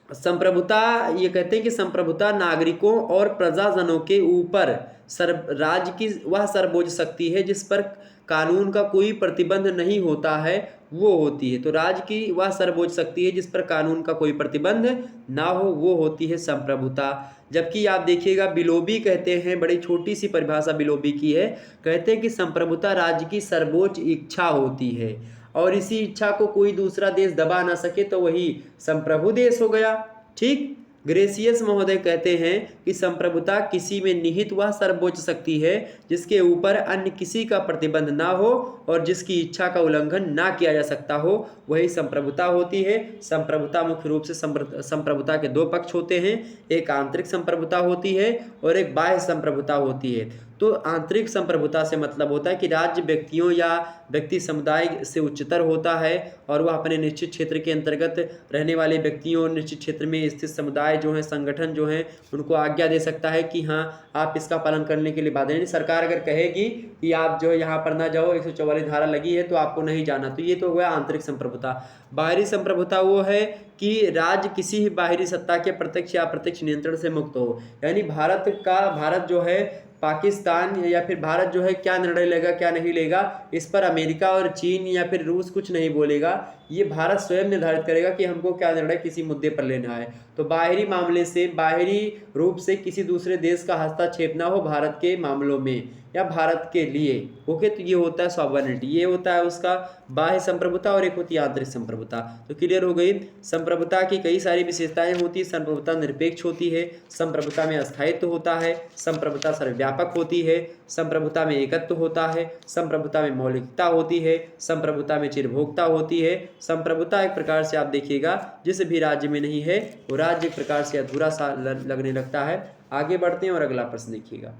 संप्रभुता ये कहते हैं कि संप्रभुता नागरिकों और प्रजाजनों के ऊपर राज्य की वह सर्वोच्च शक्ति है जिस पर कानून का कोई प्रतिबंध नहीं होता है, वो होती है। तो राज्य की वह सर्वोच्च शक्ति है जिस पर कानून का कोई प्रतिबंध ना हो, वो होती है संप्रभुता। जबकि आप देखिएगा बिलोबी कहते हैं, बड़ी छोटी सी परिभाषा बिलोबी की है, कहते हैं कि संप्रभुता राज्य की सर्वोच्च इच्छा होती है, और इसी इच्छा को कोई दूसरा देश दबा ना सके तो वही संप्रभु देश हो गया। ठीक। ग्रेसियस महोदय कहते हैं कि संप्रभुता किसी में निहित वह सर्वोच्च शक्ति है जिसके ऊपर अन्य किसी का प्रतिबंध ना हो और जिसकी इच्छा का उल्लंघन ना किया जा सकता हो, वही संप्रभुता होती है। संप्रभुता मुख्य रूप से संप्रभुता के 2 पक्ष होते हैं, एक आंतरिक संप्रभुता होती है और एक बाह्य संप्रभुता होती है। तो आंतरिक संप्रभुता से मतलब होता है कि राज्य व्यक्तियों या व्यक्ति समुदाय से उच्चतर होता है, और वह अपने निश्चित क्षेत्र के अंतर्गत रहने वाले व्यक्तियों, निश्चित क्षेत्र में स्थित समुदाय जो है, संगठन जो है, उनको आज्ञा दे सकता है कि हाँ आप इसका पालन करने के लिए बाध्य हैं। सरकार अगर कहेगी कि आप जो है यहाँ पर ना जाओ, 144 धारा लगी है तो आपको नहीं जाना, तो ये तो हुआ आंतरिक संप्रभुता। बाहरी संप्रभुता वो है कि राज्य किसी भी बाहरी सत्ता के प्रत्यक्ष या अप्रत्यक्ष नियंत्रण से मुक्त हो। यानी भारत जो है पाकिस्तान या फिर भारत जो है क्या निर्णय लेगा क्या नहीं लेगा, इस पर अमेरिका और चीन या फिर रूस कुछ नहीं बोलेगा। ये भारत स्वयं निर्धारित करेगा कि हमको क्या निर्णय किसी मुद्दे पर लेना है। तो बाहरी मामले से, बाहरी रूप से किसी दूसरे देश का हस्तक्षेप ना हो भारत के मामलों में या भारत के लिए। ओके, तो ये होता है सॉवरेनिटी, ये होता है उसका बाह्य संप्रभुता, और एक होती है आंतरिक संप्रभुता। तो क्लियर हो गई। संप्रभुता की कई सारी विशेषताएं होती है। संप्रभुता निरपेक्ष होती है, संप्रभुता में अस्थायित्व होता है, संप्रभुता सर्वव्यापक होती है, संप्रभुता में एकत्व होता है, संप्रभुता में मौलिकता होती है, संप्रभुता में चिरभोक्ता होती है। संप्रभुता एक प्रकार से आप देखिएगा जिस भी राज्य में नहीं है वो राज्य एक प्रकार से अधूरा सा लगने लगता है। आगे बढ़ते हैं और अगला प्रश्न देखिएगा।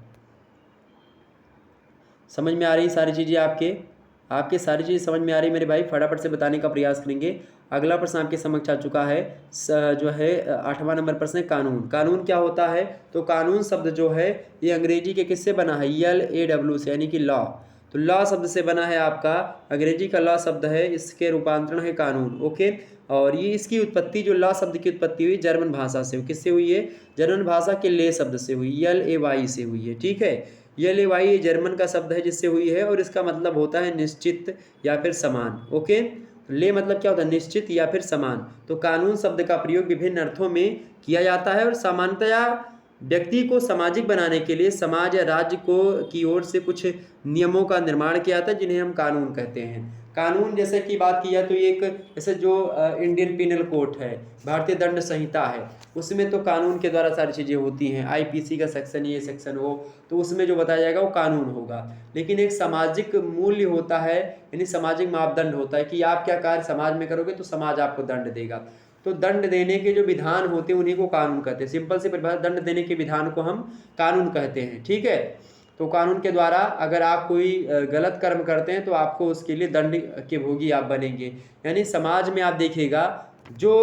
समझ में आ रही सारी चीज़ें आपके सारी चीज़ें समझ में आ रही मेरे भाई? फटाफट से बताने का प्रयास करेंगे। अगला प्रश्न आपके समक्ष आ चुका है, जो है 8वां नंबर प्रश्न है कानून। कानून क्या होता है? तो कानून शब्द जो है ये अंग्रेजी के किससे बना है? LAW से, यानी कि लॉ। तो लॉ शब्द से बना है आपका, अंग्रेजी का लॉ शब्द है, इसके रूपांतरण है कानून। ओके, और ये इसकी उत्पत्ति, जो लॉ शब्द की उत्पत्ति हुई जर्मन भाषा से। किससे हुई है? जर्मन भाषा के ले शब्द से हुई, LAY से हुई है। ठीक है, LAY जर्मन का शब्द है जिससे हुई है, और इसका मतलब होता है निश्चित या फिर समान। ओके, ले मतलब क्या होता है? निश्चित या फिर समान। तो कानून शब्द का प्रयोग विभिन्न अर्थों में किया जाता है, और सामान्यतया व्यक्ति को सामाजिक बनाने के लिए समाज या राज्य की ओर से कुछ नियमों का निर्माण किया जाता है जिन्हें हम कानून कहते हैं। कानून जैसे कि बात की जाए तो एक जैसे जो इंडियन पिनल कोड है, भारतीय दंड संहिता है, उसमें तो कानून के द्वारा सारी चीज़ें होती हैं। IPC का सेक्शन ये सेक्शन हो, तो उसमें जो बताया जाएगा वो कानून होगा। लेकिन एक सामाजिक मूल्य होता है, यानी सामाजिक मापदंड होता है कि आप क्या कार्य समाज में करोगे तो समाज आपको दंड देगा। तो दंड देने के जो विधान होते हैं उन्हीं को कानून कहते हैं। सिंपल सी परिभाषा, दंड देने के विधान को हम कानून कहते हैं। ठीक है, तो कानून के द्वारा अगर आप कोई गलत कर्म करते हैं तो आपको उसके लिए दंड के भोगी आप बनेंगे। यानी समाज में आप देखिएगा जो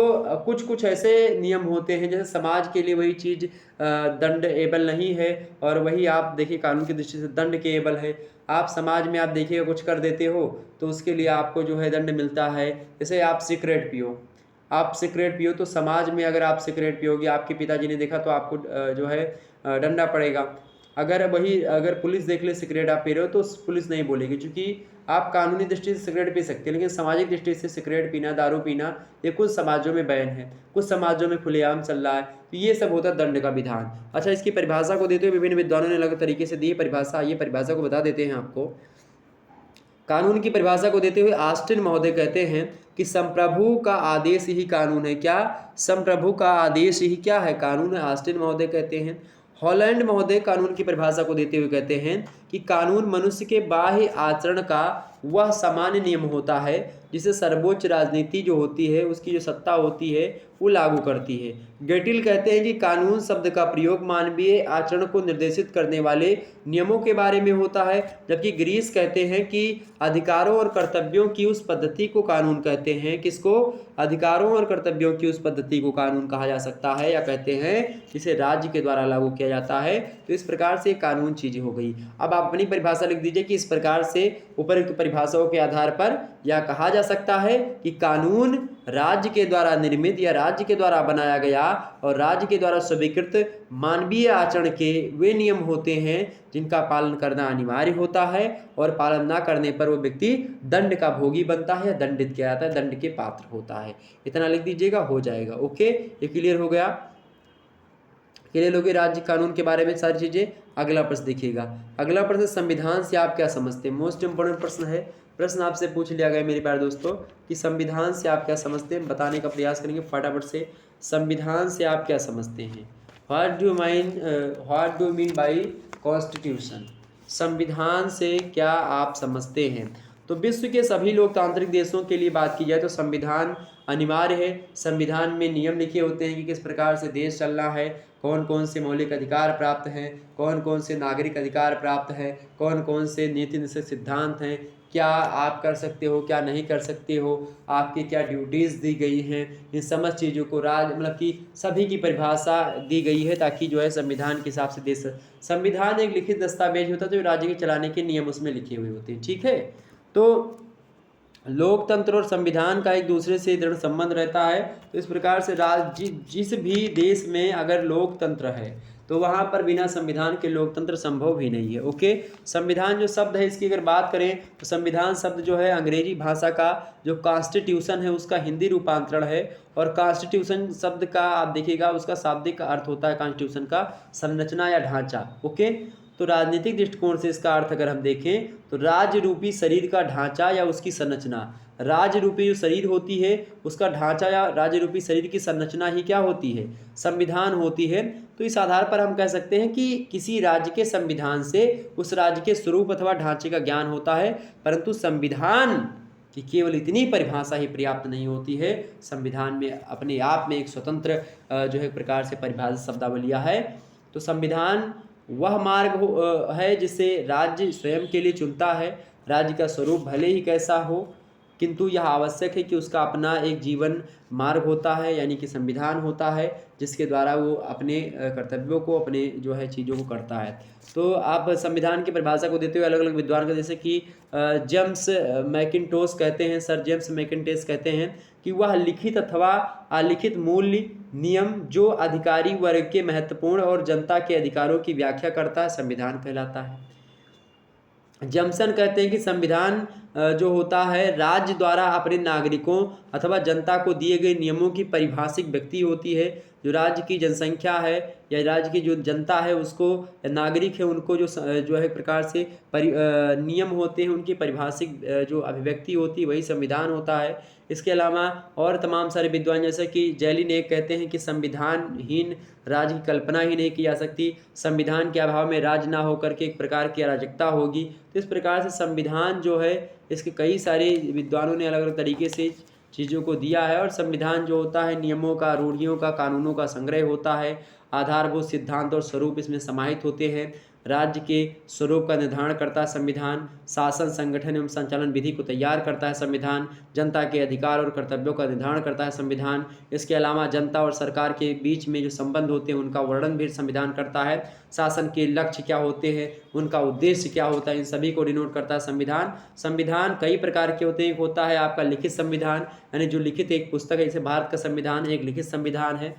कुछ ऐसे नियम होते हैं जैसे समाज के लिए वही चीज़ दंड एबल नहीं है, और वही आप देखिए कानून की दृष्टि से दंड के एबल है। आप समाज में आप देखिएगा कुछ कर देते हो तो उसके लिए आपको जो है दंड मिलता है। जैसे आप सिगरेट पियो, तो समाज में अगर आप सिगरेट पियोगे, आपके पिताजी ने देखा तो आपको जो है डंडा पड़ेगा। अगर पुलिस देख ले सिगरेट आप पी रहे हो तो पुलिस नहीं बोलेगी, क्योंकि आप कानूनी दृष्टि से सिगरेट पी सकते हैं, लेकिन सामाजिक दृष्टि से सिगरेट पीना, दारू पीना ये कुछ समाजों में बैन है, कुछ समाजों में खुलेआम चल रहा है। तो ये सब होता है दंड का विधान। अच्छा, इसकी परिभाषा को देते हुए विभिन्न विद्वानों ने अलग तरीके से दी परिभाषा। ये परिभाषा को बता देते हैं आपको। कानून की परिभाषा को देते हुए ऑस्टिन महोदय कहते हैं कि संप्रभु का आदेश ही कानून है। क्या? संप्रभु का आदेश ही क्या है? कानून है। ऑस्टिन महोदय कहते हैं। हॉलैंड महोदय कानून की परिभाषा को देते हुए कहते हैं कि कानून मनुष्य के बाह्य आचरण का वह सामान्य नियम होता है जिसे सर्वोच्च राजनीति जो होती है, उसकी जो सत्ता होती है, वो लागू करती है। गेटिल कहते हैं कि कानून शब्द का प्रयोग मानवीय आचरण को निर्देशित करने वाले नियमों के बारे में होता है, जबकि ग्रीस कहते हैं कि अधिकारों और कर्तव्यों की उस पद्धति को कानून कहते हैं। किसको? अधिकारों और कर्तव्यों की उस पद्धति को कानून कहा जा सकता है, या कहते हैं जिसे राज्य के द्वारा लागू किया जाता है। तो इस प्रकार से कानून चीजें हो गई। अब आप अपनी परिभाषा लिख दीजिए कि इस प्रकार से उपरोक्त परिभाषाओं के आधार पर यह कहा जा सकता है कि कानून राज्य के द्वारा निर्मित या राज्य के द्वारा बनाया गया और राज्य के द्वारा स्वीकृत मानवीय आचरण के वे नियम होते हैं जिनका पालन करना अनिवार्य होता है, और पालन ना करने पर वो व्यक्ति दंड का भोगी बनता है, दंडित किया जाता है, दंड के पात्र होता है। इतना लिख दीजिएगा, हो जाएगा। ओके, ये क्लियर हो गया। क्लियर हो गई राज्य कानून के बारे में सारी चीजें। अगला प्रश्न देखिएगा। अगला प्रश्न, संविधान से आप क्या समझते हैं? मोस्ट इंपोर्टेंट प्रश्न है। प्रश्न आपसे पूछ लिया गया मेरे प्यारे दोस्तों कि संविधान से आप क्या समझते हैं, बताने का प्रयास करेंगे फटाफट से। संविधान से आप क्या समझते हैं? What do mean by constitution? संविधान से क्या आप समझते हैं? तो विश्व के सभी लोकतांत्रिक देशों के लिए बात की जाए तो संविधान अनिवार्य है। संविधान में नियम लिखे होते हैं कि किस प्रकार से देश चलना है, कौन कौन से मौलिक अधिकार प्राप्त हैं, कौन कौन से नागरिक अधिकार प्राप्त हैं, कौन कौन से नीति निश्चित सिद्धांत हैं, क्या आप कर सकते हो, क्या नहीं कर सकते हो, आपकी क्या ड्यूटीज़ दी गई हैं। इन समस्त चीज़ों को कि सभी की परिभाषा दी गई है, ताकि जो है संविधान के हिसाब से देश। संविधान एक लिखित दस्तावेज होता है जो राज्य के चलाने के नियम उसमें लिखे हुए होते हैं। ठीक है, तो लोकतंत्र और संविधान का एक दूसरे से दृढ़ संबंध रहता है। तो इस प्रकार से जिस भी देश में अगर लोकतंत्र है तो वहाँ पर बिना संविधान के लोकतंत्र संभव भी नहीं है। ओके, संविधान जो शब्द है इसकी अगर बात करें तो संविधान शब्द जो है अंग्रेजी भाषा का जो कॉन्स्टिट्यूशन है उसका हिंदी रूपांतरण है, और कॉन्स्टिट्यूशन शब्द का आप देखिएगा उसका शाब्दिक अर्थ होता है कॉन्स्टिट्यूशन का संरचना या ढांचा। ओके, तो राजनीतिक दृष्टिकोण से इसका अर्थ अगर हम देखें तो राज्य रूपी शरीर का ढांचा या उसकी संरचना। राज्य रूपी जो शरीर होती है उसका ढांचा या राज्य रूपी शरीर की संरचना ही क्या होती है? संविधान होती है। तो इस आधार पर हम कह सकते हैं कि किसी राज्य के संविधान से उस राज्य के स्वरूप अथवा ढांचे का ज्ञान होता है, परंतु संविधान कि केवल इतनी परिभाषा ही पर्याप्त नहीं होती है। संविधान में अपने आप में एक स्वतंत्र जो है प्रकार से परिभाषित शब्दावलियाँ है। तो संविधान वह मार्ग है जिसे राज्य स्वयं के लिए चुनता है। राज्य का स्वरूप भले ही कैसा हो, किंतु यह आवश्यक है कि उसका अपना एक जीवन मार्ग होता है, यानी कि संविधान होता है, जिसके द्वारा वो अपने कर्तव्यों को, अपने जो है चीज़ों को करता है। तो आप संविधान की परिभाषा को देते हुए अलग अलग विद्वान का, जैसे कि जेम्स मैकिन्टोश कहते हैं, सर जेम्स मैकिन्टोश कहते हैं कि वह लिखित अथवा अलिखित मूल्य नियम जो अधिकारी वर्ग के महत्वपूर्ण और जनता के अधिकारों की व्याख्या करता है संविधान कहलाता है। जमसन कहते हैं कि संविधान जो होता है राज्य द्वारा अपने नागरिकों अथवा जनता को दिए गए नियमों की परिभाषिक व्यक्ति होती है। जो राज्य की जनसंख्या है या राज्य की जो जनता है उसको, नागरिक है उनको जो है प्रकार से नियम होते हैं, उनकी परिभाषिक जो अभिव्यक्ति होती है वही संविधान होता है। इसके अलावा और तमाम सारे विद्वान जैसे कि जेलिनेक कहते हैं कि संविधानहीन राज्य की कल्पना ही नहीं की जा सकती। संविधान के अभाव में राज्य ना होकर के एक प्रकार की अराजकता होगी। तो इस प्रकार से संविधान जो है इसके कई सारे विद्वानों ने अलग अलग तरीके से चीज़ों को दिया है। और संविधान जो होता है नियमों का, रूढ़ियों का, कानूनों का संग्रह होता है। आधारभूत सिद्धांत और स्वरूप इसमें समाहित होते हैं। राज्य के स्वरूप का निर्धारण करता है संविधान। शासन, संगठन एवं संचालन विधि को तैयार करता है संविधान। जनता के अधिकार और कर्तव्यों का निर्धारण करता है संविधान। इसके अलावा जनता और सरकार के बीच में जो संबंध होते हैं उनका वर्णन भी संविधान करता है। शासन के लक्ष्य क्या होते हैं, उनका उद्देश्य क्या होता है, इन सभी को डिनोट करता है संविधान। संविधान कई प्रकार के होते हैं। एक होता है आपका लिखित संविधान, यानी जो लिखित एक पुस्तक है, जैसे भारत का संविधान एक लिखित संविधान है।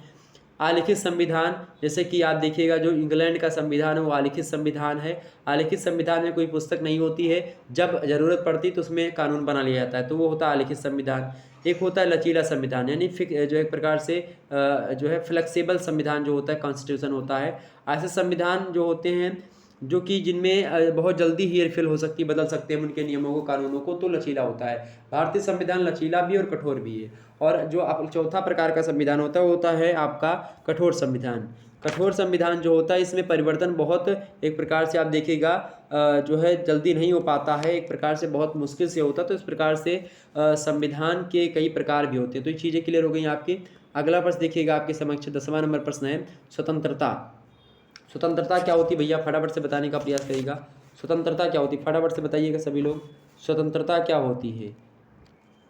आलिखित संविधान, जैसे कि आप देखिएगा जो इंग्लैंड का संविधान है वो आलिखित संविधान है। आलिखित संविधान में कोई पुस्तक नहीं होती है, जब ज़रूरत पड़ती तो उसमें कानून बना लिया जाता है, तो वो होता है आलिखित संविधान। एक होता है लचीला संविधान, यानी जो एक प्रकार से जो है फ्लेक्सिबल संविधान जो होता है, कॉन्स्टिट्यूशन होता है। ऐसे संविधान जो होते हैं जो कि जिनमें बहुत जल्दी ही हेरफेर हो सकती है, बदल सकते हैं उनके नियमों को, कानूनों को, तो लचीला होता है। भारतीय संविधान लचीला भी और कठोर भी है। और जो आप चौथा प्रकार का संविधान होता है वो होता है आपका कठोर संविधान। कठोर संविधान जो होता है इसमें परिवर्तन बहुत एक प्रकार से आप देखिएगा जो है जल्दी नहीं हो पाता है, एक प्रकार से बहुत मुश्किल से होता है। तो इस प्रकार से संविधान के कई प्रकार भी होते हैं। तो ये चीज़ें क्लियर हो गई आपकी। अगला प्रश्न देखिएगा आपके समक्ष 10वां नंबर प्रश्न है स्वतंत्रता। स्वतंत्रता क्या होती है भैया, फटाफट से बताने का प्रयास करिएगा। स्वतंत्रता क्या होती है, फटाफट से बताइएगा सभी लोग, स्वतंत्रता क्या होती है।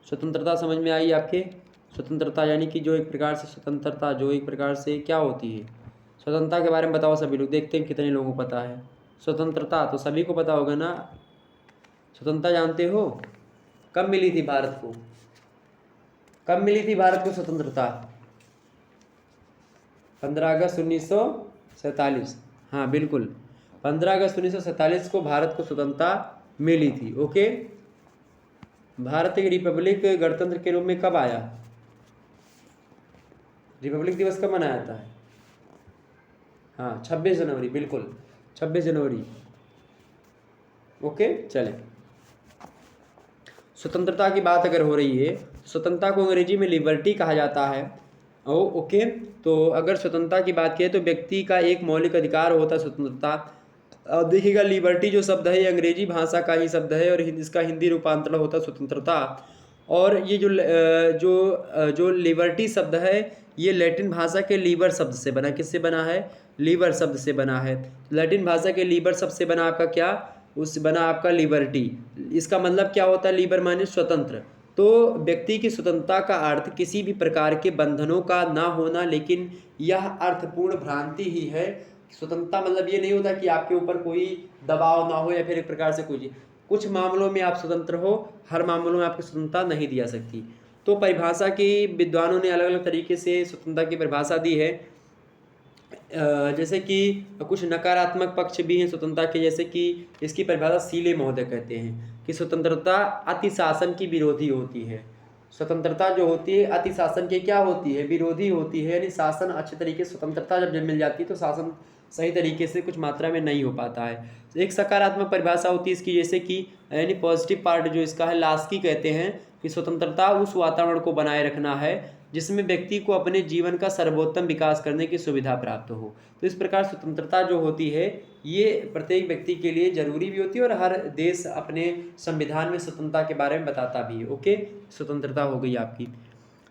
स्वतंत्रता समझ में आई आपके? स्वतंत्रता यानी कि जो एक प्रकार से स्वतंत्रता जो एक प्रकार से क्या होती है, स्वतंत्रता के बारे में बताओ सभी लोग, देखते हैं कितने लोगों को पता है। स्वतंत्रता तो सभी को पता होगा ना। स्वतंत्रता जानते हो कब मिली थी भारत को, कब मिली थी भारत को स्वतंत्रता? 15 अगस्त 1947। हाँ बिल्कुल, 15 अगस्त 1947 को भारत को स्वतंत्रता मिली थी। ओके, भारत एक रिपब्लिक गणतंत्र के रूप में कब आया? रिपब्लिक दिवस कब मनाया जाता है? हाँ 26 जनवरी, बिल्कुल 26 जनवरी। ओके चलें, स्वतंत्रता की बात अगर हो रही है, स्वतंत्रता को अंग्रेजी में लिबर्टी कहा जाता है। ओके, तो अगर स्वतंत्रता की बात करें तो व्यक्ति का एक मौलिक अधिकार होता है स्वतंत्रता। देखिएगा लिबर्टी जो शब्द है ये अंग्रेजी भाषा का ही शब्द है और इसका हिंदी रूपांतरण होता है स्वतंत्रता। और ये जो लिबर्टी शब्द है ये लैटिन भाषा के लीबर शब्द से बना, किससे बना है? लीबर शब्द से बना है। लैटिन भाषा के लीबर शब्द से बना आपका क्या? उससे बना आपका लिबर्टी। इसका मतलब क्या होता है? लीबर माने स्वतंत्र। तो व्यक्ति की स्वतंत्रता का अर्थ किसी भी प्रकार के बंधनों का ना होना, लेकिन यह अर्थपूर्ण भ्रांति ही है। स्वतंत्रता मतलब ये नहीं होता कि आपके ऊपर कोई दबाव ना हो या फिर एक प्रकार से कुछ मामलों में आप स्वतंत्र हो, हर मामलों में आपकी स्वतंत्रता नहीं दी जा सकती। तो परिभाषा की विद्वानों ने अलग अलग तरीके से स्वतंत्रता की परिभाषा दी है। जैसे कि कुछ नकारात्मक पक्ष भी हैं स्वतंत्रता के, जैसे कि इसकी परिभाषा सीले महोदय कहते हैं कि स्वतंत्रता अतिशासन की विरोधी होती है। स्वतंत्रता जो होती है अतिशासन के क्या होती है? विरोधी होती है। यानी शासन अच्छे तरीके से, स्वतंत्रता जब मिल जाती है तो शासन सही तरीके से कुछ मात्रा में नहीं हो पाता है। एक सकारात्मक परिभाषा होती है इसकी, जैसे कि यानी पॉजिटिव पार्ट जो इसका है, लास्की कहते हैं कि स्वतंत्रता उस वातावरण को बनाए रखना है जिसमें व्यक्ति को अपने जीवन का सर्वोत्तम विकास करने की सुविधा प्राप्त हो। तो इस प्रकार स्वतंत्रता जो होती है ये प्रत्येक व्यक्ति के लिए जरूरी भी होती है और हर देश अपने संविधान में स्वतंत्रता के बारे में बताता भी है। ओके, स्वतंत्रता हो गई आपकी।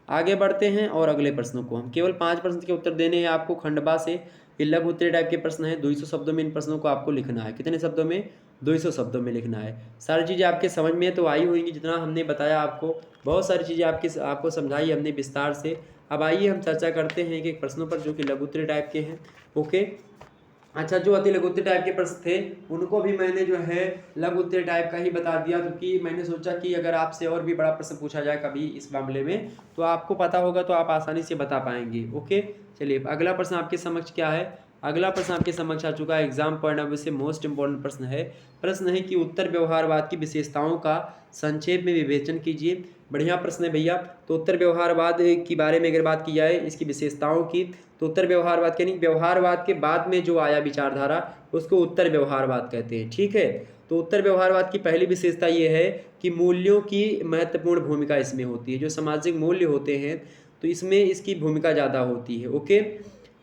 आगे बढ़ते हैं और अगले प्रश्नों को, हम केवल 5 प्रश्न के उत्तर देने हैं आपको खंडवा से। ये लघु उत्तरीय टाइप के प्रश्न है, 200 शब्दों में इन प्रश्नों को आपको लिखना है। कितने शब्दों में? 200 शब्दों में लिखना है। सारी चीज़ें आपके समझ में तो आई होंगी, जितना हमने बताया आपको, बहुत सारी चीज़ें आपको समझाई हमने विस्तार से। अब आइए हम चर्चा करते हैं एक एक प्रश्नों पर जो कि लघु उत्तरीय टाइप के हैं। ओके, अच्छा, जो अति लघु उत्तरीय टाइप के प्रश्न थे उनको भी मैंने जो है लघु उत्तरीय टाइप का ही बता दिया, क्योंकि मैंने सोचा कि अगर आपसे और भी बड़ा प्रश्न पूछा जाए कभी इस मामले में तो आपको पता होगा तो आप आसानी से बता पाएंगे। ओके, चलिए अगला प्रश्न आपके समक्ष क्या है? अगला प्रश्न आपके समक्ष आ चुका है, एग्जाम पॉइंट ऑफ व्यू से मोस्ट इंपॉर्टेंट प्रश्न है। प्रश्न है कि उत्तर व्यवहारवाद की विशेषताओं का संक्षेप में विवेचन कीजिए। बढ़िया प्रश्न है भैया। तो उत्तर व्यवहारवाद के बारे में अगर बात की जाए, इसकी विशेषताओं की, तो उत्तर व्यवहारवाद यानी व्यवहारवाद के बाद में जो आया विचारधारा उसको उत्तर व्यवहारवाद कहते हैं। ठीक है, तो उत्तर व्यवहारवाद की पहली विशेषता ये है कि मूल्यों की महत्वपूर्ण भूमिका इसमें होती है। जो सामाजिक मूल्य होते हैं तो इसमें इसकी भूमिका ज़्यादा होती है। ओके,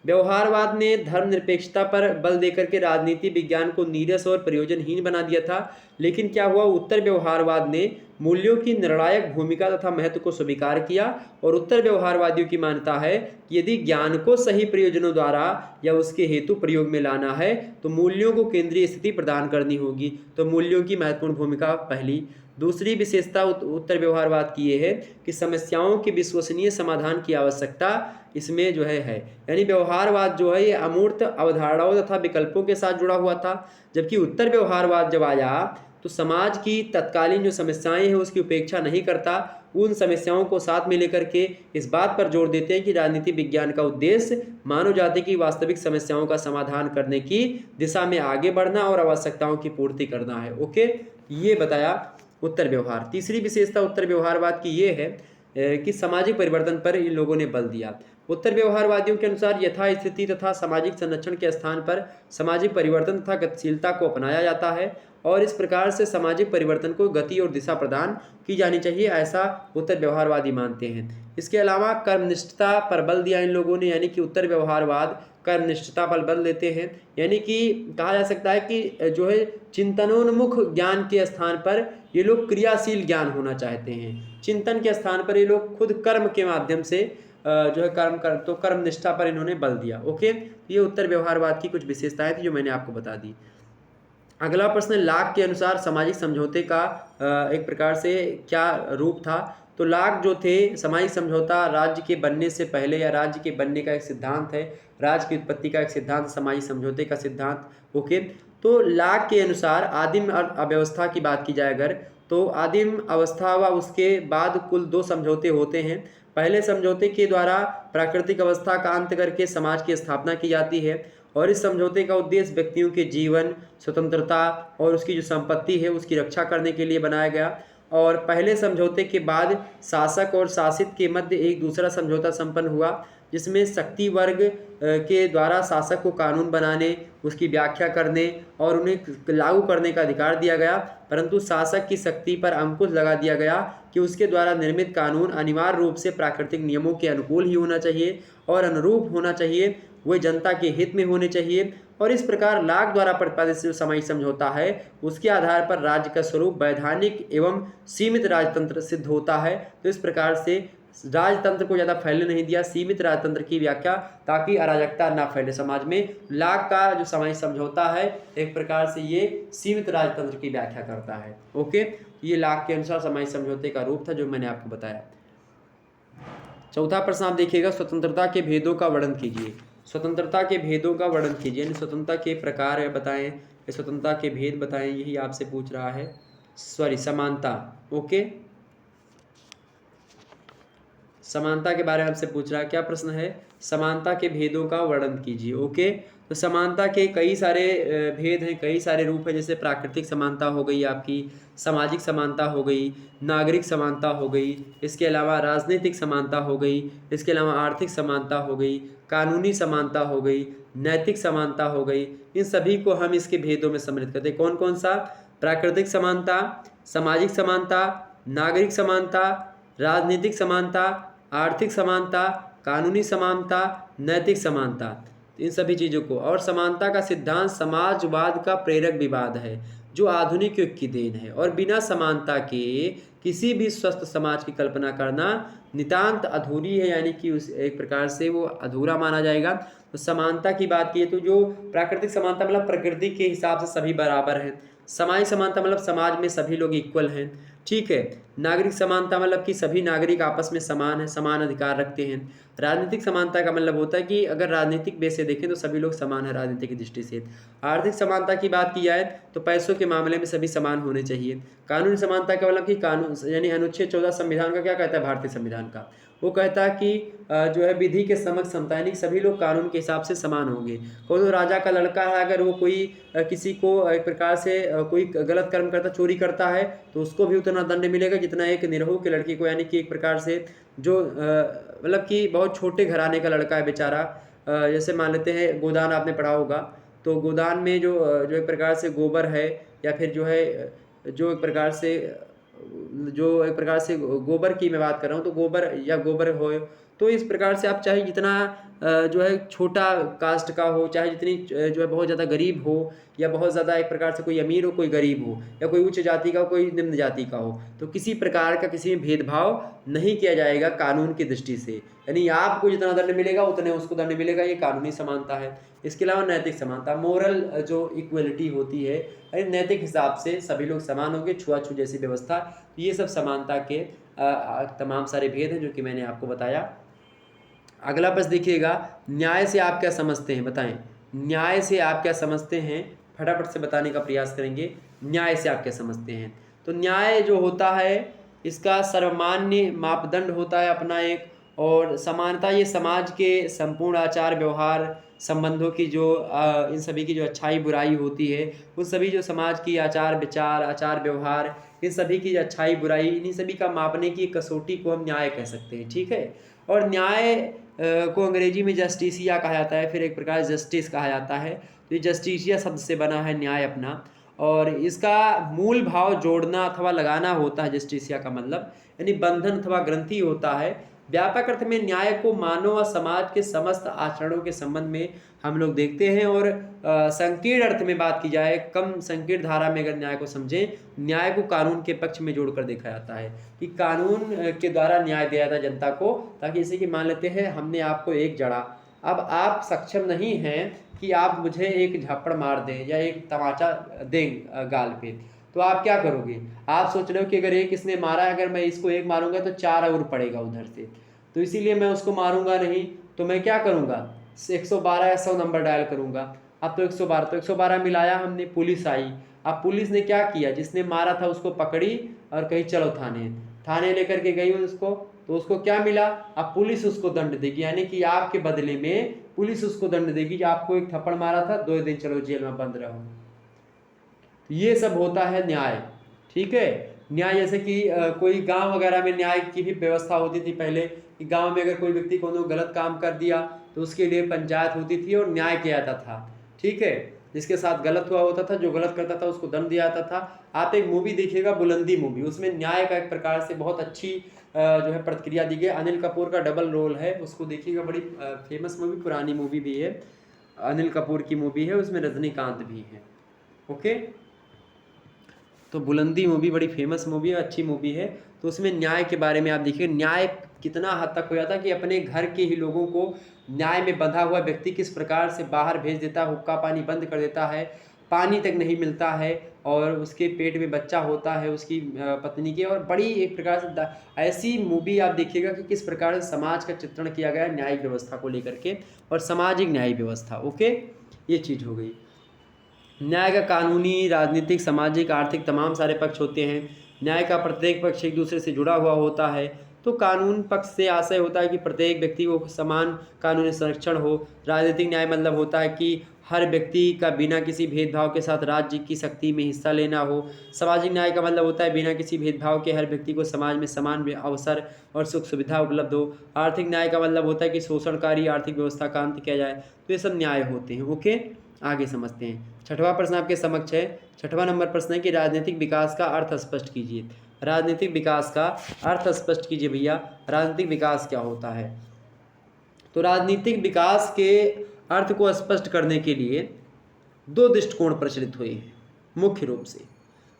व्यवहारवाद ने धर्मनिरपेक्षता पर बल देकर के राजनीति विज्ञान को नीरस और प्रयोजनहीन बना दिया था, लेकिन क्या हुआ, उत्तर व्यवहारवाद ने मूल्यों की निर्णायक भूमिका तथा महत्व को स्वीकार किया। और उत्तर व्यवहारवादियों की मान्यता है कि यदि ज्ञान को सही प्रयोजनों द्वारा या उसके हेतु प्रयोग में लाना है तो मूल्यों को केंद्रीय स्थिति प्रदान करनी होगी। तो मूल्यों की महत्वपूर्ण भूमिका पहली। दूसरी विशेषता उत्तर व्यवहारवाद की ये है कि समस्याओं के विश्वसनीय समाधान की आवश्यकता इसमें जो है। यानी व्यवहारवाद जो है ये अमूर्त अवधारणाओं तथा विकल्पों के साथ जुड़ा हुआ था, जबकि उत्तर व्यवहारवाद जब आया तो समाज की तत्कालीन जो समस्याएं हैं उसकी उपेक्षा नहीं करता, उन समस्याओं को साथ में लेकर के इस बात पर जोर देते हैं कि राजनीति विज्ञान का उद्देश्य मानव जाति की वास्तविक समस्याओं का समाधान करने की दिशा में आगे बढ़ना और आवश्यकताओं की पूर्ति करना है। ओके, ये बताया उत्तर व्यवहार। तीसरी विशेषता उत्तर व्यवहारवाद की ये है कि सामाजिक परिवर्तन पर इन लोगों ने बल दिया। उत्तर व्यवहारवादियों के अनुसार यथास्थिति तथा सामाजिक संरक्षण के स्थान पर सामाजिक परिवर्तन तथा गतिशीलता को अपनाया जाता है और इस प्रकार से सामाजिक परिवर्तन को गति और दिशा प्रदान की जानी चाहिए, ऐसा उत्तर व्यवहारवादी मानते हैं। इसके अलावा कर्मनिष्ठता पर बल दिया इन लोगों ने, यानी कि उत्तर व्यवहारवाद कर्मनिष्ठता पर बल देते हैं, यानी कि कहा जा सकता है कि जो है चिंतनोन्मुख ज्ञान के स्थान पर ये लोग क्रियाशील ज्ञान होना चाहते हैं। चिंतन के स्थान पर ये लोग खुद कर्म के माध्यम से जो है कर्म निष्ठा पर इन्होंने बल दिया। ओके, ये उत्तर व्यवहारवाद की कुछ विशेषताएं थी जो मैंने आपको बता दी। अगला प्रश्न, लाक के अनुसार सामाजिक समझौते का एक प्रकार से क्या रूप था? तो लाक जो थे, सामाजिक समझौता राज्य के बनने से पहले या राज्य के बनने का एक सिद्धांत है, राज्य की उत्पत्ति का एक सिद्धांत, सामाजिक समझौते का सिद्धांत। ओके, तो लाक के अनुसार आदिम अव्यवस्था की बात की जाए अगर, तो आदिम अवस्था व उसके बाद कुल 2 समझौते होते हैं। पहले समझौते के द्वारा प्राकृतिक अवस्था का अंत करके समाज की स्थापना की जाती है और इस समझौते का उद्देश्य व्यक्तियों के जीवन, स्वतंत्रता और उसकी जो संपत्ति है उसकी रक्षा करने के लिए बनाया गया। और पहले समझौते के बाद शासक और शासित के मध्य एक दूसरा समझौता संपन्न हुआ, जिसमें शक्ति वर्ग के द्वारा शासक को कानून बनाने, उसकी व्याख्या करने और उन्हें लागू करने का अधिकार दिया गया, परंतु शासक की शक्ति पर अंकुश लगा दिया गया कि उसके द्वारा निर्मित कानून अनिवार्य रूप से प्राकृतिक नियमों के अनुकूल ही होना चाहिए और अनुरूप होना चाहिए, वे जनता के हित में होने चाहिए। और इस प्रकार लाक द्वारा प्रतिपादित जो सामाजिक समझौता है उसके आधार पर राज्य का स्वरूप वैधानिक एवं सीमित राजतंत्र सिद्ध होता है। तो इस प्रकार से राजतंत्र को ज़्यादा फैलने नहीं दिया, सीमित राजतंत्र की व्याख्या, ताकि अराजकता ना फैले समाज में। लाक का जो सामाजिक समझौता है एक प्रकार से ये सीमित राजतंत्र की व्याख्या करता है। ओके, ये लाक के अनुसार सामाजिक समझौते का रूप था जो मैंने आपको बताया। चौथा प्रश्न आप देखिएगा, स्वतंत्रता के भेदों का वर्णन कीजिए। स्वतंत्रता के भेदों का वर्णन कीजिए, यानी स्वतंत्रता के प्रकार बताएं, स्वतंत्रता के भेद बताएं, यही आपसे पूछ रहा है। समानता। ओके, समानता के बारे में आपसे पूछ रहा है। क्या प्रश्न है? समानता के भेदों का वर्णन कीजिए। ओके, तो समानता के कई सारे भेद हैं, कई सारे रूप हैं, जैसे प्राकृतिक समानता हो गई आपकी, सामाजिक समानता हो गई, नागरिक समानता हो गई, इसके अलावा राजनीतिक समानता हो गई, इसके अलावा आर्थिक समानता हो गई, कानूनी समानता हो गई, नैतिक समानता हो गई। इन सभी को हम इसके भेदों में सम्मिलित करते हैं। कौन कौन सा? प्राकृतिक समानता, सामाजिक समानता, नागरिक समानता, राजनीतिक समानता, आर्थिक समानता, कानूनी समानता, नैतिक समानता, इन सभी चीज़ों को। और समानता का सिद्धांत समाजवाद का प्रेरक विवाद है जो आधुनिक युग की देन है, और बिना समानता के किसी भी स्वस्थ समाज की कल्पना करना नितांत अधूरी है, यानी कि उस एक प्रकार से वो अधूरा माना जाएगा। तो समानता की बात की तो जो प्राकृतिक समानता मतलब प्रकृति के हिसाब से सभी बराबर हैं, सामाजिक समानता मतलब समाज में सभी लोग इक्वल हैं, ठीक है। नागरिक समानता मतलब कि सभी नागरिक आपस में समान हैं, समान अधिकार रखते हैं। राजनीतिक समानता का मतलब होता है कि अगर राजनीतिक बेस से देखें तो सभी लोग समान है राजनीति की दृष्टि से। आर्थिक समानता की बात की जाए तो पैसों के मामले में सभी समान होने चाहिए। कानूनी समानता का मतलब कि कानून यानी अनुच्छेद 14 संविधान का क्या कहता है, भारतीय संविधान का, वो कहता है कि जो है विधि के समक्ष समता, यानी सभी लोग कानून के हिसाब से समान होंगे। कोई राजा का लड़का है, अगर वो कोई किसी को एक प्रकार से कोई गलत कर्म करता, चोरी करता है, तो उसको भी उतना दंड मिलेगा जितना एक निरहु के लड़के को, यानी कि एक प्रकार से जो मतलब कि बहुत छोटे घराने का लड़का है बेचारा, जैसे मान लेते हैं गोदान, आपने पढ़ा होगा, तो गोदान में जो एक प्रकार से गोबर है, या फिर जो है जो एक प्रकार से गोबर की मैं बात कर रहा हूँ, तो गोबर हो, तो इस प्रकार से आप चाहे जितना जो है छोटा कास्ट का हो, चाहे जितनी जो है बहुत ज़्यादा गरीब हो, या बहुत ज़्यादा एक प्रकार से कोई अमीर हो कोई गरीब हो, या कोई उच्च जाति का हो कोई निम्न जाति का हो, तो किसी प्रकार का किसी में भेदभाव नहीं किया जाएगा कानून की दृष्टि से, यानी आपको जितना दंड मिलेगा उतने उसको दंड मिलेगा, ये कानूनी समानता है। इसके अलावा नैतिक समानता, मोरल जो इक्वलिटी होती है, यानी नैतिक हिसाब से सभी लोग समान होंगे, छुआछूत जैसी व्यवस्था, ये सब समानता के तमाम सारे भेद हैं जो कि मैंने आपको बताया। अगला प्रश्न देखिएगा, न्याय से आप क्या समझते हैं, बताएं। न्याय से आप क्या समझते हैं? फटाफट से बताने का प्रयास करेंगे। न्याय से आप क्या समझते हैं? तो न्याय जो होता है इसका सर्वमान्य मापदंड होता है अपना एक, और समानता ये समाज के संपूर्ण आचार व्यवहार संबंधों की जो इन सभी की जो अच्छाई बुराई होती है, उन सभी जो समाज की आचार विचार आचार व्यवहार, इन सभी की अच्छाई बुराई, इन्हीं सभी का मापने की कसौटी को हम न्याय कह सकते हैं। ठीक है। और न्याय को अंग्रेजी में जस्टिसिया कहा जाता है, फिर एक प्रकार जस्टिस कहा जाता है। तो ये जस्टिसिया शब्द से बना है न्याय अपना, और इसका मूल भाव जोड़ना अथवा लगाना होता है। जस्टिसिया का मतलब यानी बंधन अथवा ग्रंथि होता है। व्यापक अर्थ में न्याय को मानव व समाज के समस्त आचरणों के संबंध में हम लोग देखते हैं। और संकीर्ण अर्थ में बात की जाए, कम संकीर्ण धारा में अगर न्याय को समझें, न्याय को कानून के पक्ष में जोड़कर देखा जाता है कि कानून के द्वारा न्याय दिया जाता है जनता को। ताकि जैसे कि मान लेते हैं हमने आपको एक जड़ा, अब आप सक्षम नहीं हैं कि आप मुझे एक झप्पड़ मार दें या एक तमाचा दें गाल पे, तो आप क्या करोगे? आप सोच रहे हो कि अगर एक इसने मारा है, अगर मैं इसको एक मारूंगा तो 4 और पड़ेगा उधर से, तो इसीलिए मैं उसको मारूंगा नहीं। तो मैं क्या करूंगा? 112 या 100 नंबर डायल करूंगा। अब तो 112 मिलाया हमने, पुलिस आई। अब पुलिस ने क्या किया? जिसने मारा था उसको पकड़ी और कही चलो थाने लेकर के गई उसको, तो उसको क्या मिला? अब पुलिस उसको दंड देगी, यानी कि आपके बदले में पुलिस उसको दंड देगी कि आपको एक थप्पड़ मारा था, 2 दिन चलो जेल में बंद रहो। ये सब होता है न्याय। ठीक है। न्याय जैसे कि कोई गांव वगैरह में न्याय की भी व्यवस्था होती थी पहले, कि गांव में अगर कोई व्यक्ति कोनो गलत काम कर दिया तो उसके लिए पंचायत होती थी और न्याय किया जाता था। ठीक है। जिसके साथ गलत हुआ होता था, जो गलत करता था उसको दंड दिया जाता था। आप एक मूवी देखिएगा, बुलंदी मूवी, उसमें न्याय का एक प्रकार से बहुत अच्छी जो है प्रतिक्रिया दी गई। अनिल कपूर का डबल रोल है, उसको देखिएगा, बड़ी फेमस मूवी, पुरानी मूवी भी है, अनिल कपूर की मूवी है, उसमें रजनीकांत भी है। ओके। तो बुलंदी मूवी बड़ी फेमस मूवी है, अच्छी मूवी है। तो उसमें न्याय के बारे में आप देखिए, न्याय कितना हद तक हो जाता है कि अपने घर के ही लोगों को न्याय में बंधा हुआ व्यक्ति किस प्रकार से बाहर भेज देता है, हुक्का पानी बंद कर देता है, पानी तक नहीं मिलता है, और उसके पेट में बच्चा होता है उसकी पत्नी के। और बड़ी एक प्रकार से ऐसी मूवी आप देखिएगा कि किस प्रकार से समाज का चित्रण किया गया है न्यायिक व्यवस्था को लेकर के, और सामाजिक न्यायिक व्यवस्था। ओके, ये चीज़ हो गई। न्याय का कानूनी, राजनीतिक, सामाजिक, आर्थिक तमाम सारे पक्ष होते हैं। न्याय का प्रत्येक पक्ष एक दूसरे से जुड़ा हुआ होता है। तो कानून पक्ष से आशय होता है कि प्रत्येक व्यक्ति को समान कानूनी संरक्षण हो। राजनीतिक न्याय मतलब होता है कि हर व्यक्ति का बिना किसी भेदभाव के साथ राज्य की शक्ति में हिस्सा लेना हो। सामाजिक न्याय का मतलब होता है बिना किसी भेदभाव के हर व्यक्ति को समाज में समान अवसर और सुख सुविधा उपलब्ध हो। आर्थिक न्याय का मतलब होता है कि शोषणकारी आर्थिक व्यवस्था का अंत किया जाए। तो ये सब न्याय होते हैं। ओके, आगे समझते हैं। छठवां प्रश्न आपके समक्ष है। छठवां नंबर प्रश्न है कि राजनीतिक विकास का अर्थ स्पष्ट कीजिए। राजनीतिक विकास का अर्थ स्पष्ट कीजिए भैया, राजनीतिक विकास क्या होता है? तो राजनीतिक विकास के अर्थ को स्पष्ट करने के लिए 2 दृष्टिकोण प्रचलित हुए हैं मुख्य रूप से।